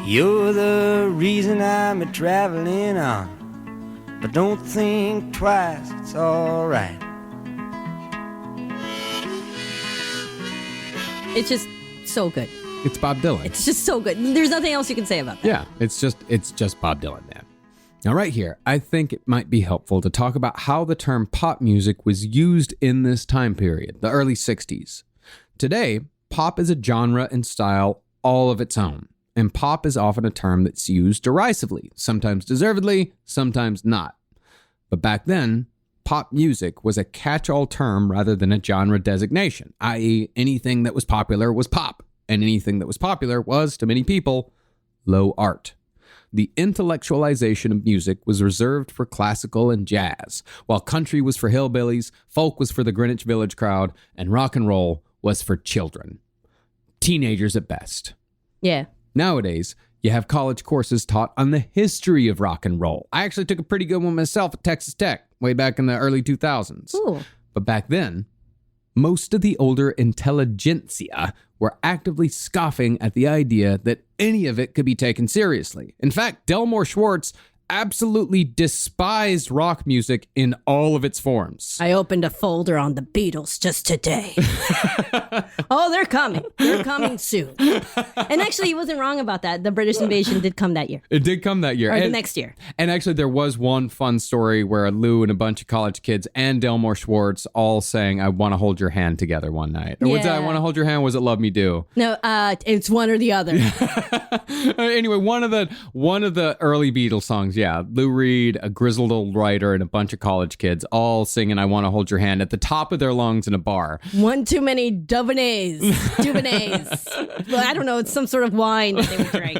You're the reason I'm a-traveling on, but don't think twice, it's all right. It's just so good. It's Bob Dylan. It's just so good. There's nothing else you can say about that. Yeah, it's just Bob Dylan, man. Now, right here, I think it might be helpful to talk about how the term pop music was used in this time period, the early 60s. Today, pop is a genre and style all of its own. And pop is often a term that's used derisively, sometimes deservedly, sometimes not. But back then, pop music was a catch-all term rather than a genre designation, i.e. anything that was popular was pop, and anything that was popular was, to many people, low art. The intellectualization of music was reserved for classical and jazz, while country was for hillbillies, folk was for the Greenwich Village crowd, and rock and roll was for children. Teenagers at best. Yeah. Nowadays, you have college courses taught on the history of rock and roll. I actually took a pretty good one myself at Texas Tech way back in the early 2000s. Ooh. But back then, most of the older intelligentsia were actively scoffing at the idea that any of it could be taken seriously. In fact, Delmore Schwartz absolutely despised rock music in all of its forms. I opened a folder on the Beatles just today. Oh, they're coming. They're coming soon. And actually, he wasn't wrong about that. The British invasion did come that year. It did come that year. Or the next year. And actually, there was one fun story where Lou and a bunch of college kids and Delmore Schwartz all sang, I Want to Hold Your Hand together one night. Or was it I Want to Hold Your Hand? Was it Love Me Do? No, it's one or the other. Anyway, one of the early Beatles songs, yeah. Lou Reed, a grizzled old writer, and a bunch of college kids all singing I Want to Hold Your Hand at the top of their lungs in a bar. One too many Dubonnaise. Well, I don't know. It's some sort of wine that they would drink.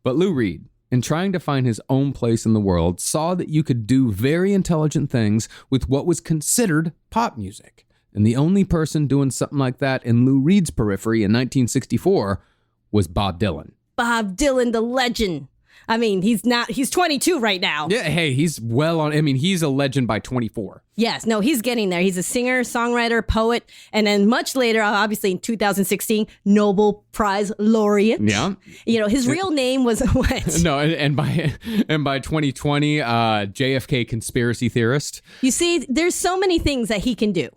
But Lou Reed, in trying to find his own place in the world, saw that you could do very intelligent things with what was considered pop music. And the only person doing something like that in Lou Reed's periphery in 1964 was Bob Dylan. Bob Dylan, the legend. I mean, he's 22 right now. Yeah, hey, he's he's a legend by 24. Yes, no, he's getting there. He's a singer, songwriter, poet, and then much later, obviously in 2016, Nobel Prize laureate. Yeah. You know, his real name was what? No, and by 2020, JFK conspiracy theorist. You see, there's so many things that he can do.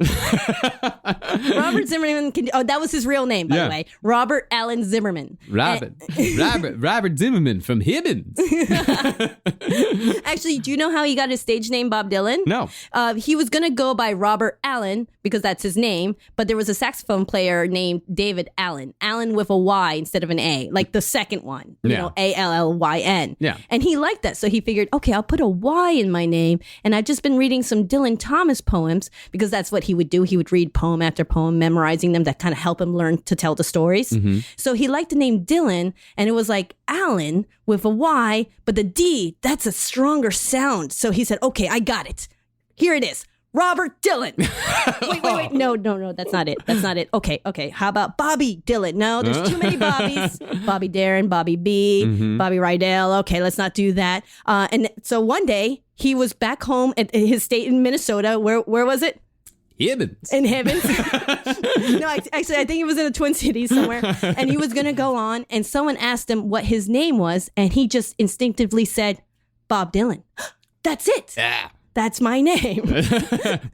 Robert Zimmerman can. Oh, that was his real name, by the way. Robert Allen Zimmerman. Robert Zimmerman from Hibbins. Actually, do you know how he got his stage name, Bob Dylan? No. He was going to go by Robert Allen because that's his name, but there was a saxophone player named David Allen. Allen with a Y instead of an A, like the second one, you know, Allyn. Yeah. And he liked that. So he figured, okay, I'll put a Y in my name. And I've just been reading some Dylan Thomas poems because that's what he would do. He would read poem after poem, memorizing them that kind of help him learn to tell the stories. Mm-hmm. So he liked the name Dylan, and it was like Allen with a Y, but the D, that's a stronger sound. So he said, okay, I got it. Here it is. Robert Dylan. Wait. No, that's not it. Okay. How about Bobby Dylan? No, there's too many Bobbies. Bobby Darin, Bobby B, Bobby Rydell. Okay, let's not do that. And so one day he was back home at his state in Minnesota. Where was it? Hibbins. In Hibbins. No, actually, I think he was in the Twin Cities somewhere. And he was going to go on, and someone asked him what his name was, and he just instinctively said, Bob Dylan. That's it. Yeah. That's my name.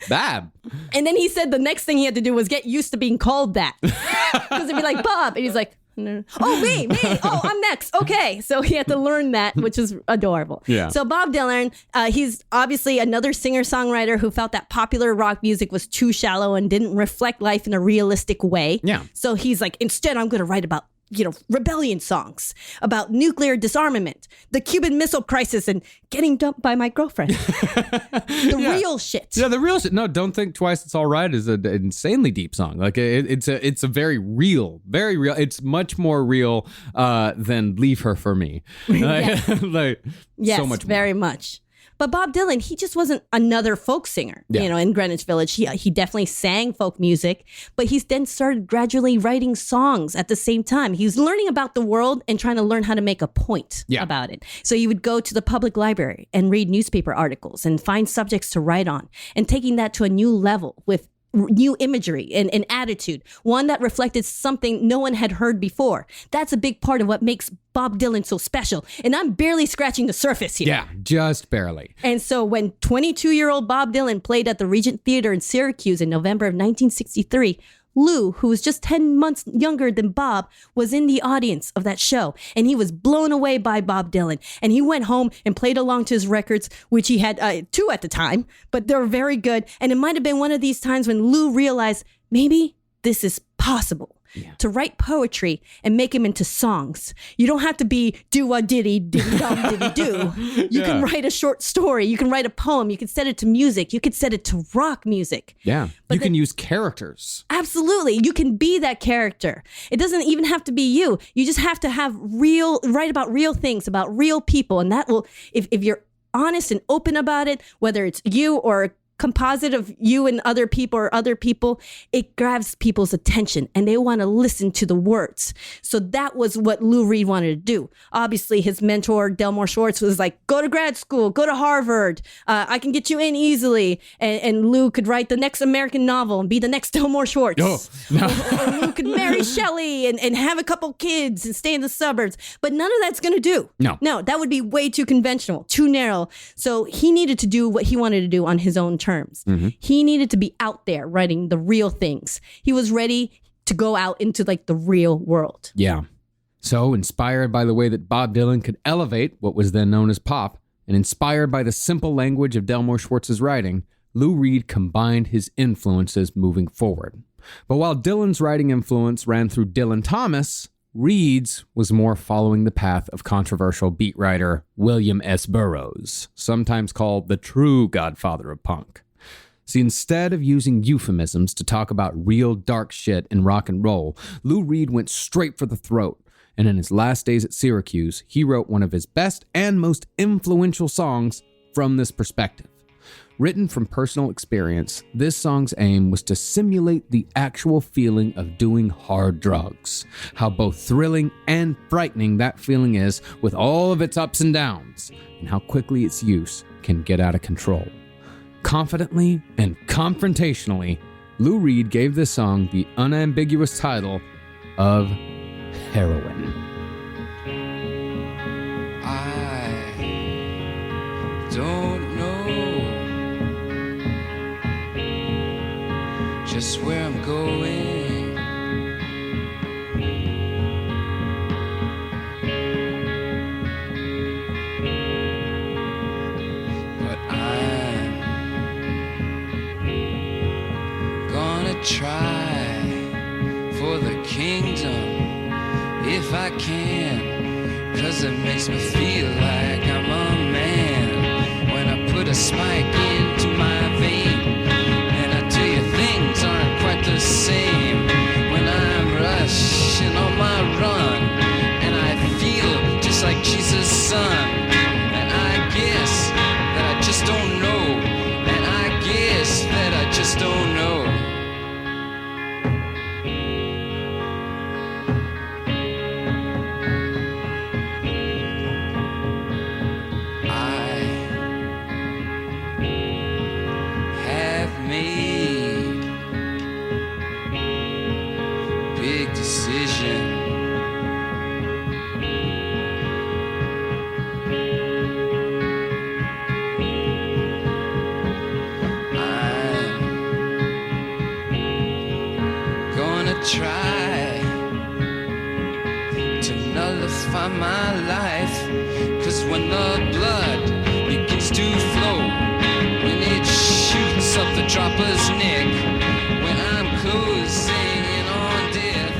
Bab. And then he said the next thing he had to do was get used to being called that. Because it'd be like, Bob. And he's like, no. Oh, me. Oh, I'm next. Okay. So he had to learn that, which is adorable. Yeah. So Bob Dylan, he's obviously another singer-songwriter who felt that popular rock music was too shallow and didn't reflect life in a realistic way. Yeah. So he's like, instead, I'm going to write about rebellion songs, about nuclear disarmament, the Cuban Missile Crisis, and getting dumped by my girlfriend. Real shit. Yeah, the real shit. No, Don't Think Twice, It's All Right is an insanely deep song. Like it's a very real. It's much more real than Leave Her For Me. Yes. So much more. Very much. But Bob Dylan, he just wasn't another folk singer, in Greenwich Village. He definitely sang folk music, but he then started gradually writing songs at the same time. He was learning about the world and trying to learn how to make a point about it. So he would go to the public library and read newspaper articles and find subjects to write on, and taking that to a new level with new imagery and attitude, one that reflected something no one had heard before. That's a big part of what makes Bob Dylan so special. And I'm barely scratching the surface here. Yeah, just barely. And so when 22-year-old Bob Dylan played at the Regent Theater in Syracuse in November of 1963, Lou, who was just 10 months younger than Bob, was in the audience of that show. And he was blown away by Bob Dylan. And he went home and played along to his records, which he had 2 at the time, but they were very good. And it might have been one of these times when Lou realized maybe this is possible. To write poetry and make them into songs. You don't have to be do-a-diddy-diddy-dum-diddy-do. You can write a short story. You can write a poem. You can set it to music. You could set it to rock music. Yeah. But you can use characters. Absolutely. You can be that character. It doesn't even have to be you. You just have to write about real things, about real people. And that will, if you're honest and open about it, whether it's you or composite of you and other people or other people, it grabs people's attention and they want to listen to the words. So that was what Lou Reed wanted to do. Obviously, his mentor, Delmore Schwartz, was like, go to grad school, go to Harvard. I can get you in easily. And Lou could write the next American novel and be the next Delmore Schwartz. Oh, no. Or Lou could marry Shelley and have a couple kids and stay in the suburbs. But none of that's going to do. No, that would be way too conventional, too narrow. So he needed to do what he wanted to do on his own terms. He needed to be out there writing the real things. He was ready to go out into like the real world. Yeah. So inspired by the way that Bob Dylan could elevate what was then known as pop, and inspired by the simple language of Delmore Schwartz's writing, Lou Reed combined his influences moving forward. But while Dylan's writing influence ran through Dylan Thomas, Reed's was more following the path of controversial beat writer William S. Burroughs, sometimes called the true godfather of punk. See, instead of using euphemisms to talk about real dark shit in rock and roll, Lou Reed went straight for the throat, and in his last days at Syracuse, he wrote one of his best and most influential songs from this perspective. Written from personal experience, this song's aim was to simulate the actual feeling of doing hard drugs, how both thrilling and frightening that feeling is with all of its ups and downs, and how quickly its use can get out of control. Confidently and confrontationally, Lou Reed gave this song the unambiguous title of Heroin. I don't know just where I'm going, but I'm gonna try for the kingdom if I can, 'cause it makes me feel like I'm a man when I put a spike into my vein. Things aren't quite the same when I'm rushing on my run, and I feel just like Jesus' son. And I guess that I just don't know, and I guess that I just don't know. I have made big decision. I'm gonna try to nullify my life, 'cause when the blood begins to flow, when it shoots up the dropper's neck, when I'm closing in on death.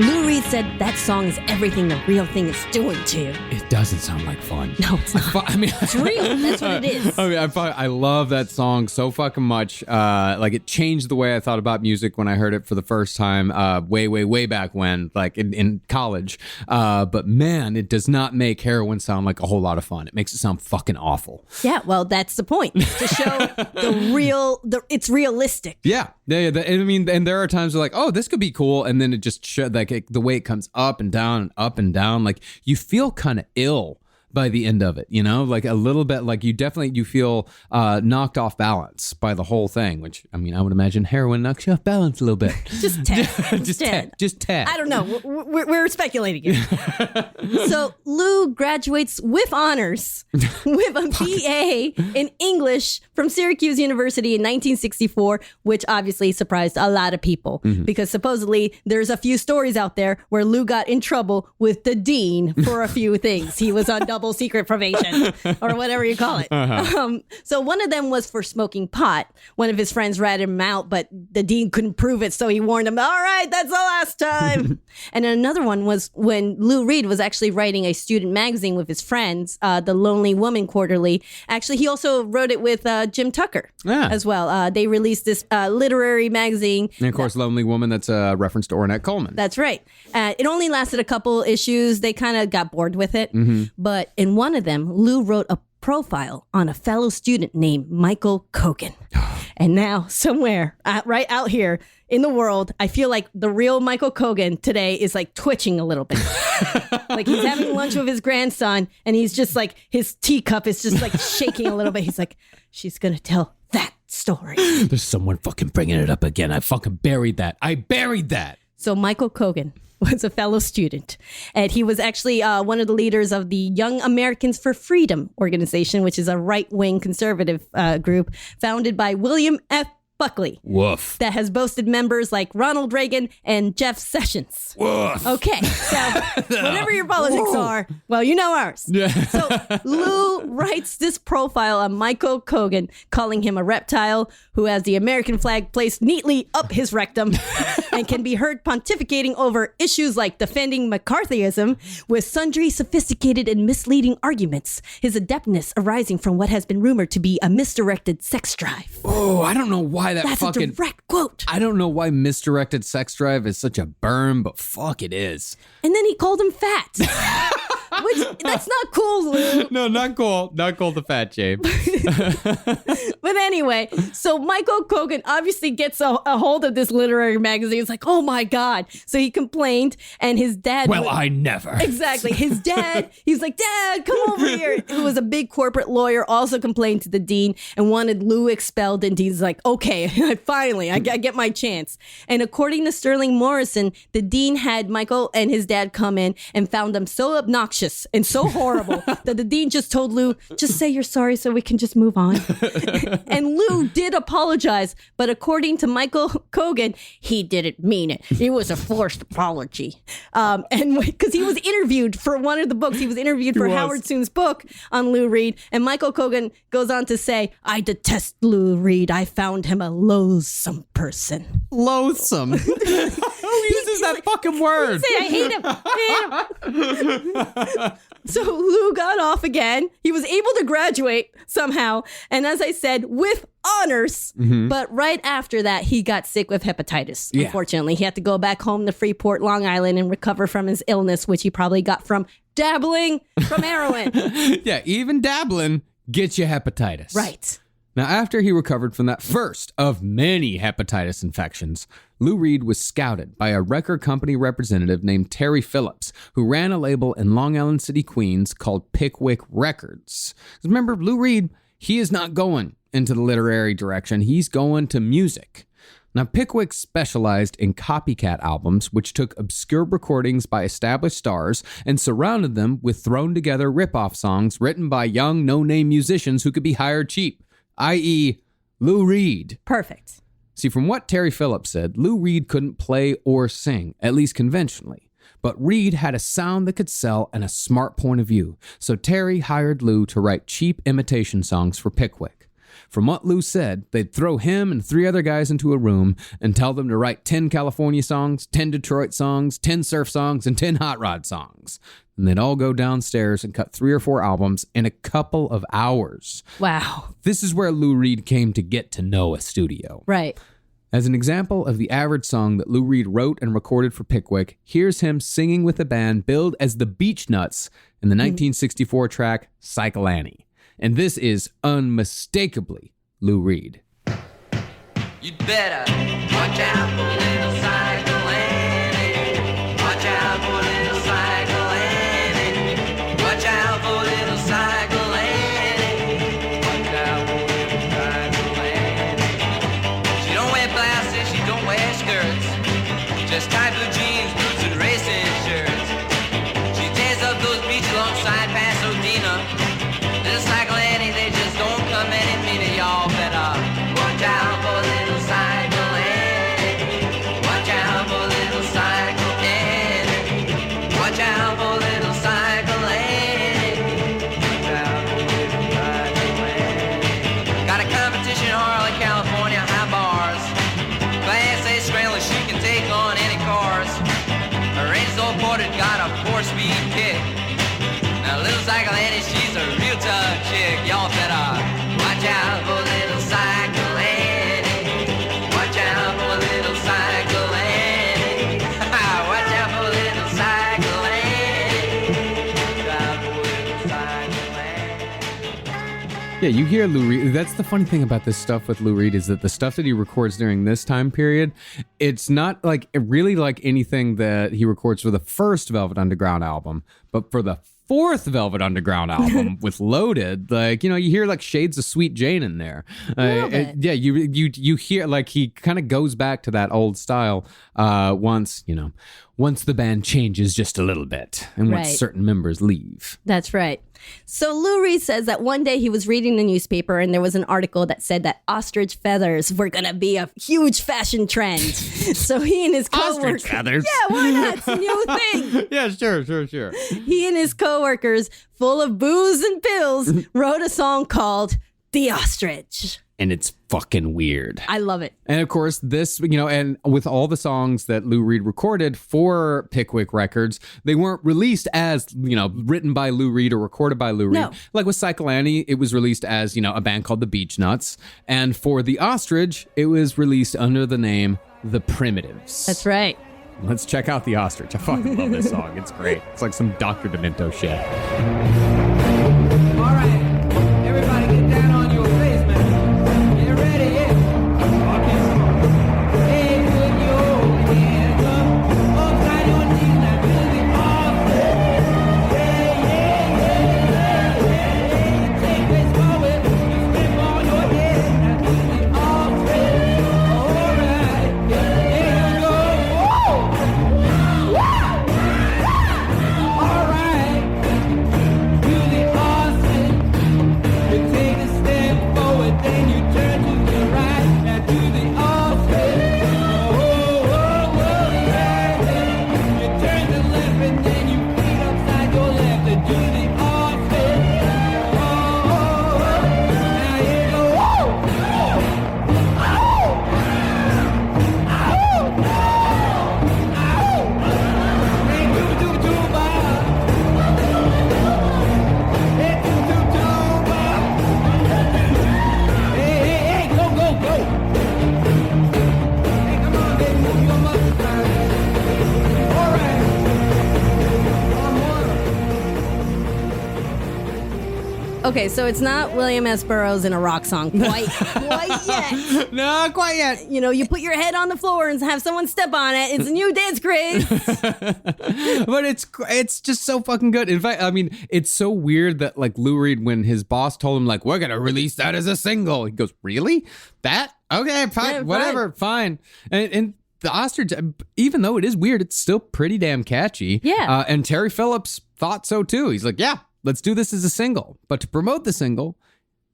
Lou Reed said that song is everything the real thing is doing to you. It doesn't sound like fun. No, it's not. I mean, It's real. That's what it is. I mean, I love that song so fucking much. Like, it changed the way I thought about music when I heard it for the first time, way back when, like in college. But man, it does not make Heroin sound like a whole lot of fun. It makes it sound fucking awful. Yeah, well, that's the point. To show it's realistic. Yeah. I mean, and there are times where like, oh, this could be cool, and then it just like the way it comes up and down and up and down, like you feel kind of ill by the end of it, you know, like a little bit, like you feel knocked off balance by the whole thing, which, I mean, I would imagine heroin knocks you off balance a little bit. Just tad. Just tad. I don't know. We're speculating here. So Lou graduates with honors with a BA in English from Syracuse University in 1964, which obviously surprised a lot of people because supposedly there's a few stories out there where Lou got in trouble with the dean for a few things. He was on double secret probation or whatever you call it. So one of them was for smoking pot. One of his friends ratted him out, but the dean couldn't prove it, so he warned him, all right, that's the last time. And another one was when Lou Reed was actually writing a student magazine with his friends, the Lonely Woman Quarterly. Actually, he also wrote it with Jim Tucker as well. They released this literary magazine. And of course, Lonely Woman, that's a reference to Ornette Coleman. That's right. It only lasted a couple issues. They kind of got bored with it. But in one of them, Lou wrote a profile on a fellow student named Michael Kogan. And now, somewhere right out here in the world, I feel like the real Michael Kogan today is like twitching a little bit. Like he's having lunch with his grandson and he's just like, his teacup is just like shaking a little bit. He's like, she's going to tell that story. There's someone fucking bringing it up again. I fucking buried that. I buried that. So Michael Kogan was a fellow student, and he was actually one of the leaders of the Young Americans for Freedom organization, which is a right-wing conservative group founded by William F. Buckley. Woof. That has boasted members like Ronald Reagan and Jeff Sessions. Woof. Okay, so whatever your politics are, well, you know ours. Yeah. So Lou writes this profile on Michael Kogan, calling him a reptile who has the American flag placed neatly up his rectum and can be heard pontificating over issues like defending McCarthyism with sundry sophisticated and misleading arguments, his adeptness arising from what has been rumored to be a misdirected sex drive. Oh, I don't know why That's a direct quote. I don't know why misdirected sex drive is such a burn, but fuck it is. And then he called him fat. Which, that's not cool, Lou. No, not cool. Not cool, the fat James. But anyway, so Michael Kogan obviously gets a hold of this literary magazine. It's like, oh my God. So he complained, and his dad... Well, I never. Exactly. His dad, he's like, Dad, come over here. Who was a big corporate lawyer, also complained to the dean and wanted Lou expelled. And he's like, okay, finally, I get my chance. And according to Sterling Morrison, the dean had Michael and his dad come in and found them so obnoxious and so horrible that the dean just told Lou, just say you're sorry so we can just move on. And Lou did apologize, but according to Michael Kogan, he didn't mean it. It was a forced apology. And because he was interviewed for one of the books, he was interviewed for Howard Soon's book on Lou Reed. And Michael Kogan goes on to say, I detest Lou Reed. I found him a loathsome person. Loathsome. Who uses that fucking word? Say, I hate him. So Lou got off again. He was able to graduate somehow. And as I said, with honors. Mm-hmm. But right after that, he got sick with hepatitis. Yeah. Unfortunately, he had to go back home to Freeport, Long Island and recover from his illness, which he probably got from dabbling from heroin. Yeah, even dabbling gets you hepatitis. Right. Now, after he recovered from that first of many hepatitis infections, Lou Reed was scouted by a record company representative named Terry Phillips, who ran a label in Long Island City, Queens called Pickwick Records. Remember, Lou Reed, he is not going into the literary direction. He's going to music. Now, Pickwick specialized in copycat albums, which took obscure recordings by established stars and surrounded them with thrown-together rip-off songs written by young, no-name musicians who could be hired cheap. I.e., Lou Reed. Perfect. See, from what Terry Phillips said, Lou Reed couldn't play or sing, at least conventionally. But Reed had a sound that could sell and a smart point of view. So Terry hired Lou to write cheap imitation songs for Pickwick. From what Lou said, they'd throw him and 3 other guys into a room and tell them to write 10 California songs, 10 Detroit songs, 10 surf songs, and 10 hot rod songs. And they'd all go downstairs and cut 3 or 4 albums in a couple of hours. Wow. This is where Lou Reed came to get to know a studio. Right. As an example of the average song that Lou Reed wrote and recorded for Pickwick, here's him singing with a band billed as the Beach Nuts in the 1964 track Cycle Annie. And this is unmistakably Lou Reed. You'd better watch out for little Cycle Annie. Watch out for little Cycle Annie. Watch out for little Cycle Annie. Watch out for little Cycle Annie. She don't wear blouses, she don't wear skirts. Just tight blue jeans, boots, and racing shirts. She tears up those beats alongside Pasadena. Little Cycle Annie, they just don't come any meaner. Y'all better watch out for little Cycle Annie. Watch out for little Cycle Annie. Watch out for little Cycle Annie. Watch out for little Cycle Annie. Got a competition in Harley, California, high bars. Class A scrambler, she can take on any cars. Her range's all ported, got a 4-speed kick. Now little Cycle Annie, she's a real tough chick. Y'all better watch out for little Cycle Annie. Watch out for little Cycle Annie. Watch out for little Cycle Annie. Watch out for little Cycle Annie. Yeah, you hear Lou Reed. That's the funny thing about this stuff with Lou Reed is that the stuff that he records during this time period, it's not like really like anything that he records for the first Velvet Underground album, but for the fourth Velvet Underground album with Loaded, like, you know, you hear like shades of Sweet Jane in there. Yeah, you hear like he kind of goes back to that old style once the band changes just a little bit and once certain members leave. That's right. So Lou Reed says that one day he was reading the newspaper and there was an article that said that ostrich feathers were going to be a huge fashion trend. So he and his coworkers... Ostrich feathers? Yeah, why not? It's a new thing. Yeah, sure. He and his coworkers, full of booze and pills, wrote a song called The Ostrich. And it's fucking weird. I love it. And of course, this, you know, and with all the songs that Lou Reed recorded for Pickwick Records, they weren't released as, you know, written by Lou Reed or recorded by Lou Reed. No. Like with Cycle Annie, it was released as, you know, a band called the Beach Nuts. And for The Ostrich, it was released under the name The Primitives. That's right. Let's check out The Ostrich. I fucking love this song. It's great. It's like some Dr. Demento shit. All right, everybody get down on your face, man. Get ready, yeah. Okay, come on. Hey, put your hands up, upside your knees, now do the ostrich. Yeah. Take this forward, you flip on your head, now do the ostrich. All right, there you go. Woo! All right, do the ostrich. You take a step forward, then you turn to the right. Now do the ostrich. Yeah. You turn to the left and then you feet upside your left and do the ostrich. Now here you go. Hey, do-do-do-ba. Hey, do-do-do-ba. Hey, go. Hey, come on, baby, move your muscles down. All right. Okay, so it's not William S. Burroughs in a rock song quite yet. No, quite yet. You know, you put your head on the floor and have someone step on it. It's a new dance craze. But it's just so fucking good. In fact, I mean, it's so weird that like Lou Reed, when his boss told him like, we're gonna release that as a single, he goes, really? That? Okay, fine, Yeah, whatever, fine. And the Ostrich, even though it is weird, it's still pretty damn catchy. Yeah. And Terry Phillips thought so too. He's like, yeah, let's do this as a single. But to promote the single,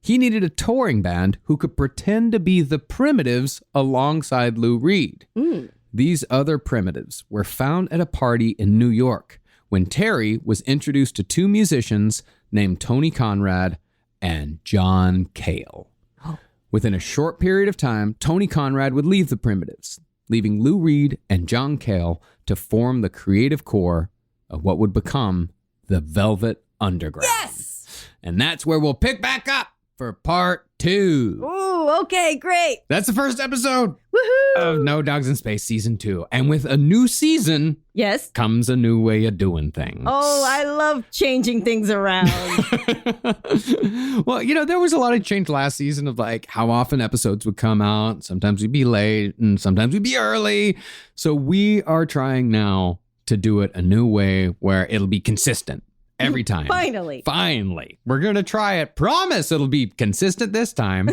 he needed a touring band who could pretend to be the Primitives alongside Lou Reed. These other Primitives were found at a party in New York when Terry was introduced to two musicians named Tony Conrad and John Cale. Within a short period of time, Tony Conrad would leave the Primitives, leaving Lou Reed and John Cale to form the creative core of what would become the Velvet Underground. Yes! And that's where we'll pick back up for part 2. Ooh, okay, great. That's the first episode Woohoo! of No Dogs in Space Season 2. And with a new season Yes. comes a new way of doing things. Oh, I love changing things around. Well, you know, there was a lot of change last season of like how often episodes would come out. Sometimes we'd be late and sometimes we'd be early. So we are trying now to do it a new way where it'll be consistent every time. Finally. We're going to try it. Promise it'll be consistent this time.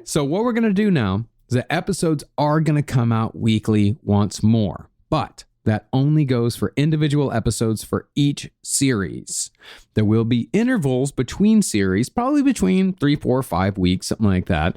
So what we're going to do now is that episodes are going to come out weekly once more. But that only goes for individual episodes for each series. There will be intervals between series, probably between 3, 4, 5 weeks, something like that.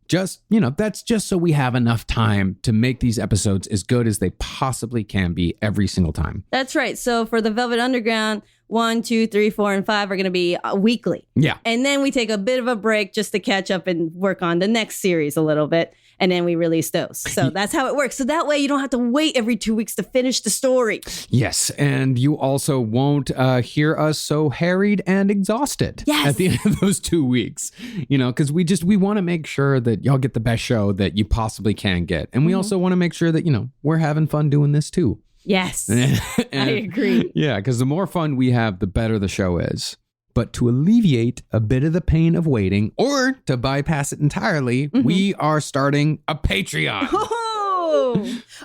Just, you know, that's just so we have enough time to make these episodes as good as they possibly can be every single time. That's right. So for the Velvet Underground, 1, 2, 3, 4, and 5 are going to be weekly. Yeah. And then we take a bit of a break just to catch up and work on the next series a little bit. And then we release those. So that's how it works. So that way you don't have to wait every 2 weeks to finish the story. Yes. And you also won't hear us so harried and exhausted at the end of those 2 weeks. You know, because we want to make sure that y'all get the best show that you possibly can get. And we also want to make sure that, you know, we're having fun doing this too. Yes. And, I agree. Yeah, because the more fun we have, the better the show is. But to alleviate a bit of the pain of waiting or to bypass it entirely, we are starting a Patreon.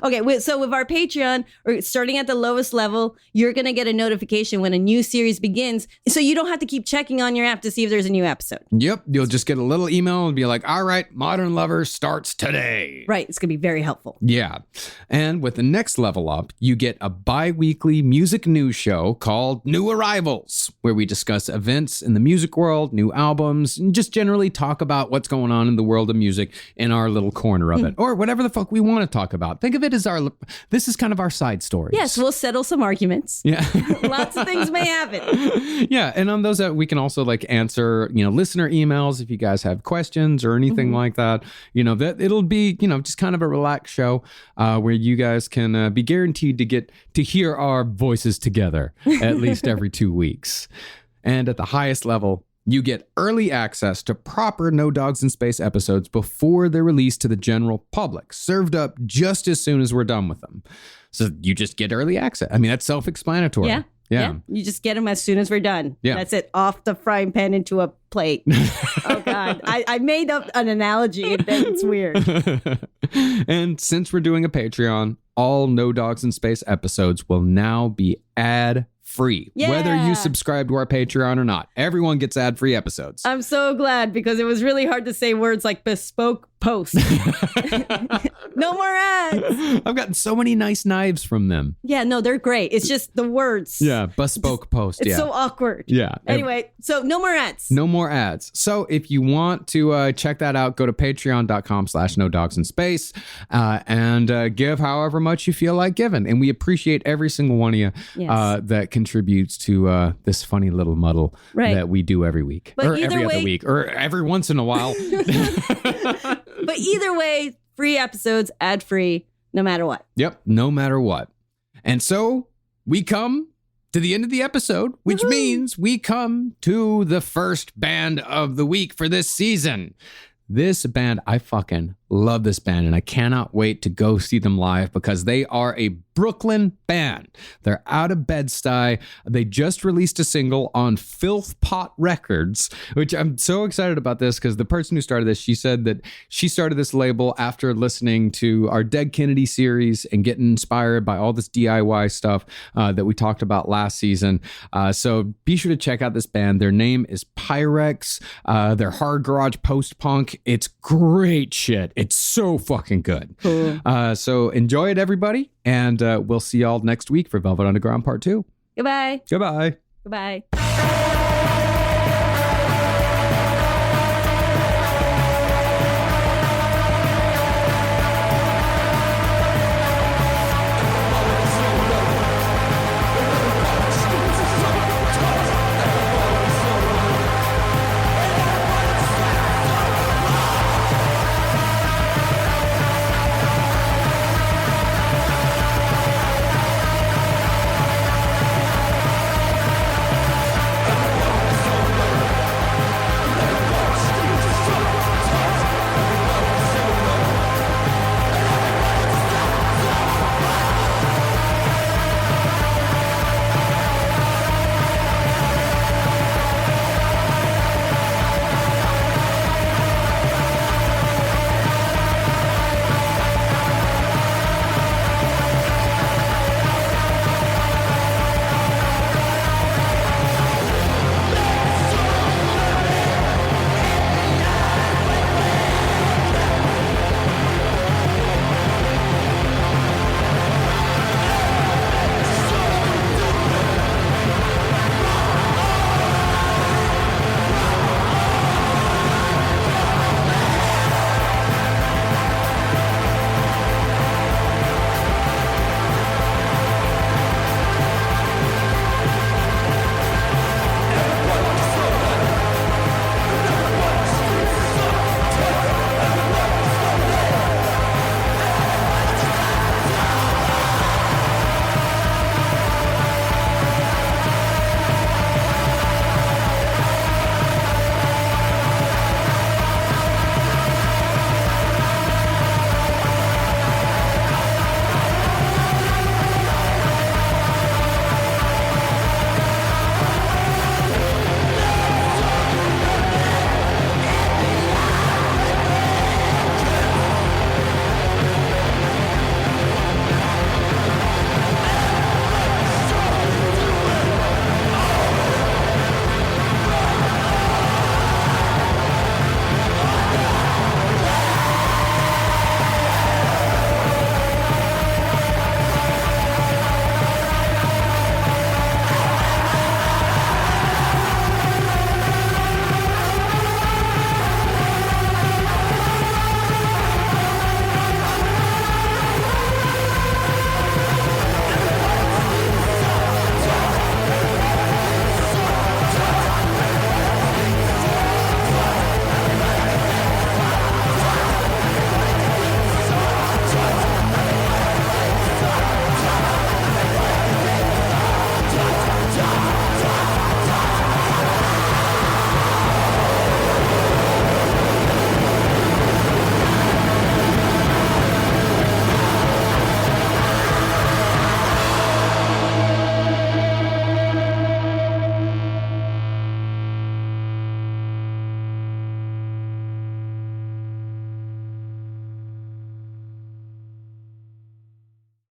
Okay, so with our Patreon, or starting at the lowest level, you're going to get a notification when a new series begins. So you don't have to keep checking on your app to see if there's a new episode. Yep. You'll just get a little email and be like, all right, Modern Lover starts today. Right. It's going to be very helpful. Yeah. And with the next level up, you get a bi-weekly music news show called New Arrivals, where we discuss events in the music world, new albums, and just generally talk about what's going on in the world of music in our little corner of it, or whatever the fuck we want to talk about. Think of it as this is kind of our side stories. Yes, we'll settle some arguments. Yeah. Lots of things may happen. Yeah. And on those, we can also like answer, listener emails if you guys have questions or anything like that. That it'll be, just kind of a relaxed show where you guys can be guaranteed to hear our voices together at least every 2 weeks. And at the highest level, you get early access to proper No Dogs in Space episodes before they're released to the general public, served up just as soon as we're done with them. So you just get early access. I mean, that's self-explanatory. Yeah. You just get them as soon as we're done. Yeah. That's it. Off the frying pan into a plate. Oh, God. I made up an analogy and then it's weird. And since we're doing a Patreon, all No Dogs in Space episodes will now be ad-free. Yeah. Whether you subscribe to our Patreon or not, everyone gets ad-free episodes. I'm so glad because it was really hard to say words like bespoke post. No more ads. I've gotten so many nice knives from them. Yeah, no, they're great. It's just the words. Yeah, bespoke post. It's so awkward. Yeah. Anyway, so no more ads. No more ads. So if you want to check that out, go to patreon.com/NoDogsInSpace and give however much you feel like giving. And we appreciate every single one of you that contributes to this funny little muddle that we do every week. But or either every way, other week. Or every once in a while. But either way, free episodes, ad-free, no matter what. Yep, no matter what. And so we come to the end of the episode, which means we come to the first band of the week for this season. This band, I fucking love this band, and I cannot wait to go see them live because they are a Brooklyn band. They're out of Bed-Stuy. They just released a single on Filth Pot Records, which I'm so excited about this because the person who started this, she said that she started this label after listening to our Dead Kennedy series and getting inspired by all this DIY stuff that we talked about last season. So be sure to check out this band. Their name is Pyrex. They're hard garage post-punk. It's great shit. It's so fucking good. Cool. So enjoy it, everybody. And we'll see y'all next week for Velvet Underground Part 2. Goodbye. Goodbye. Goodbye.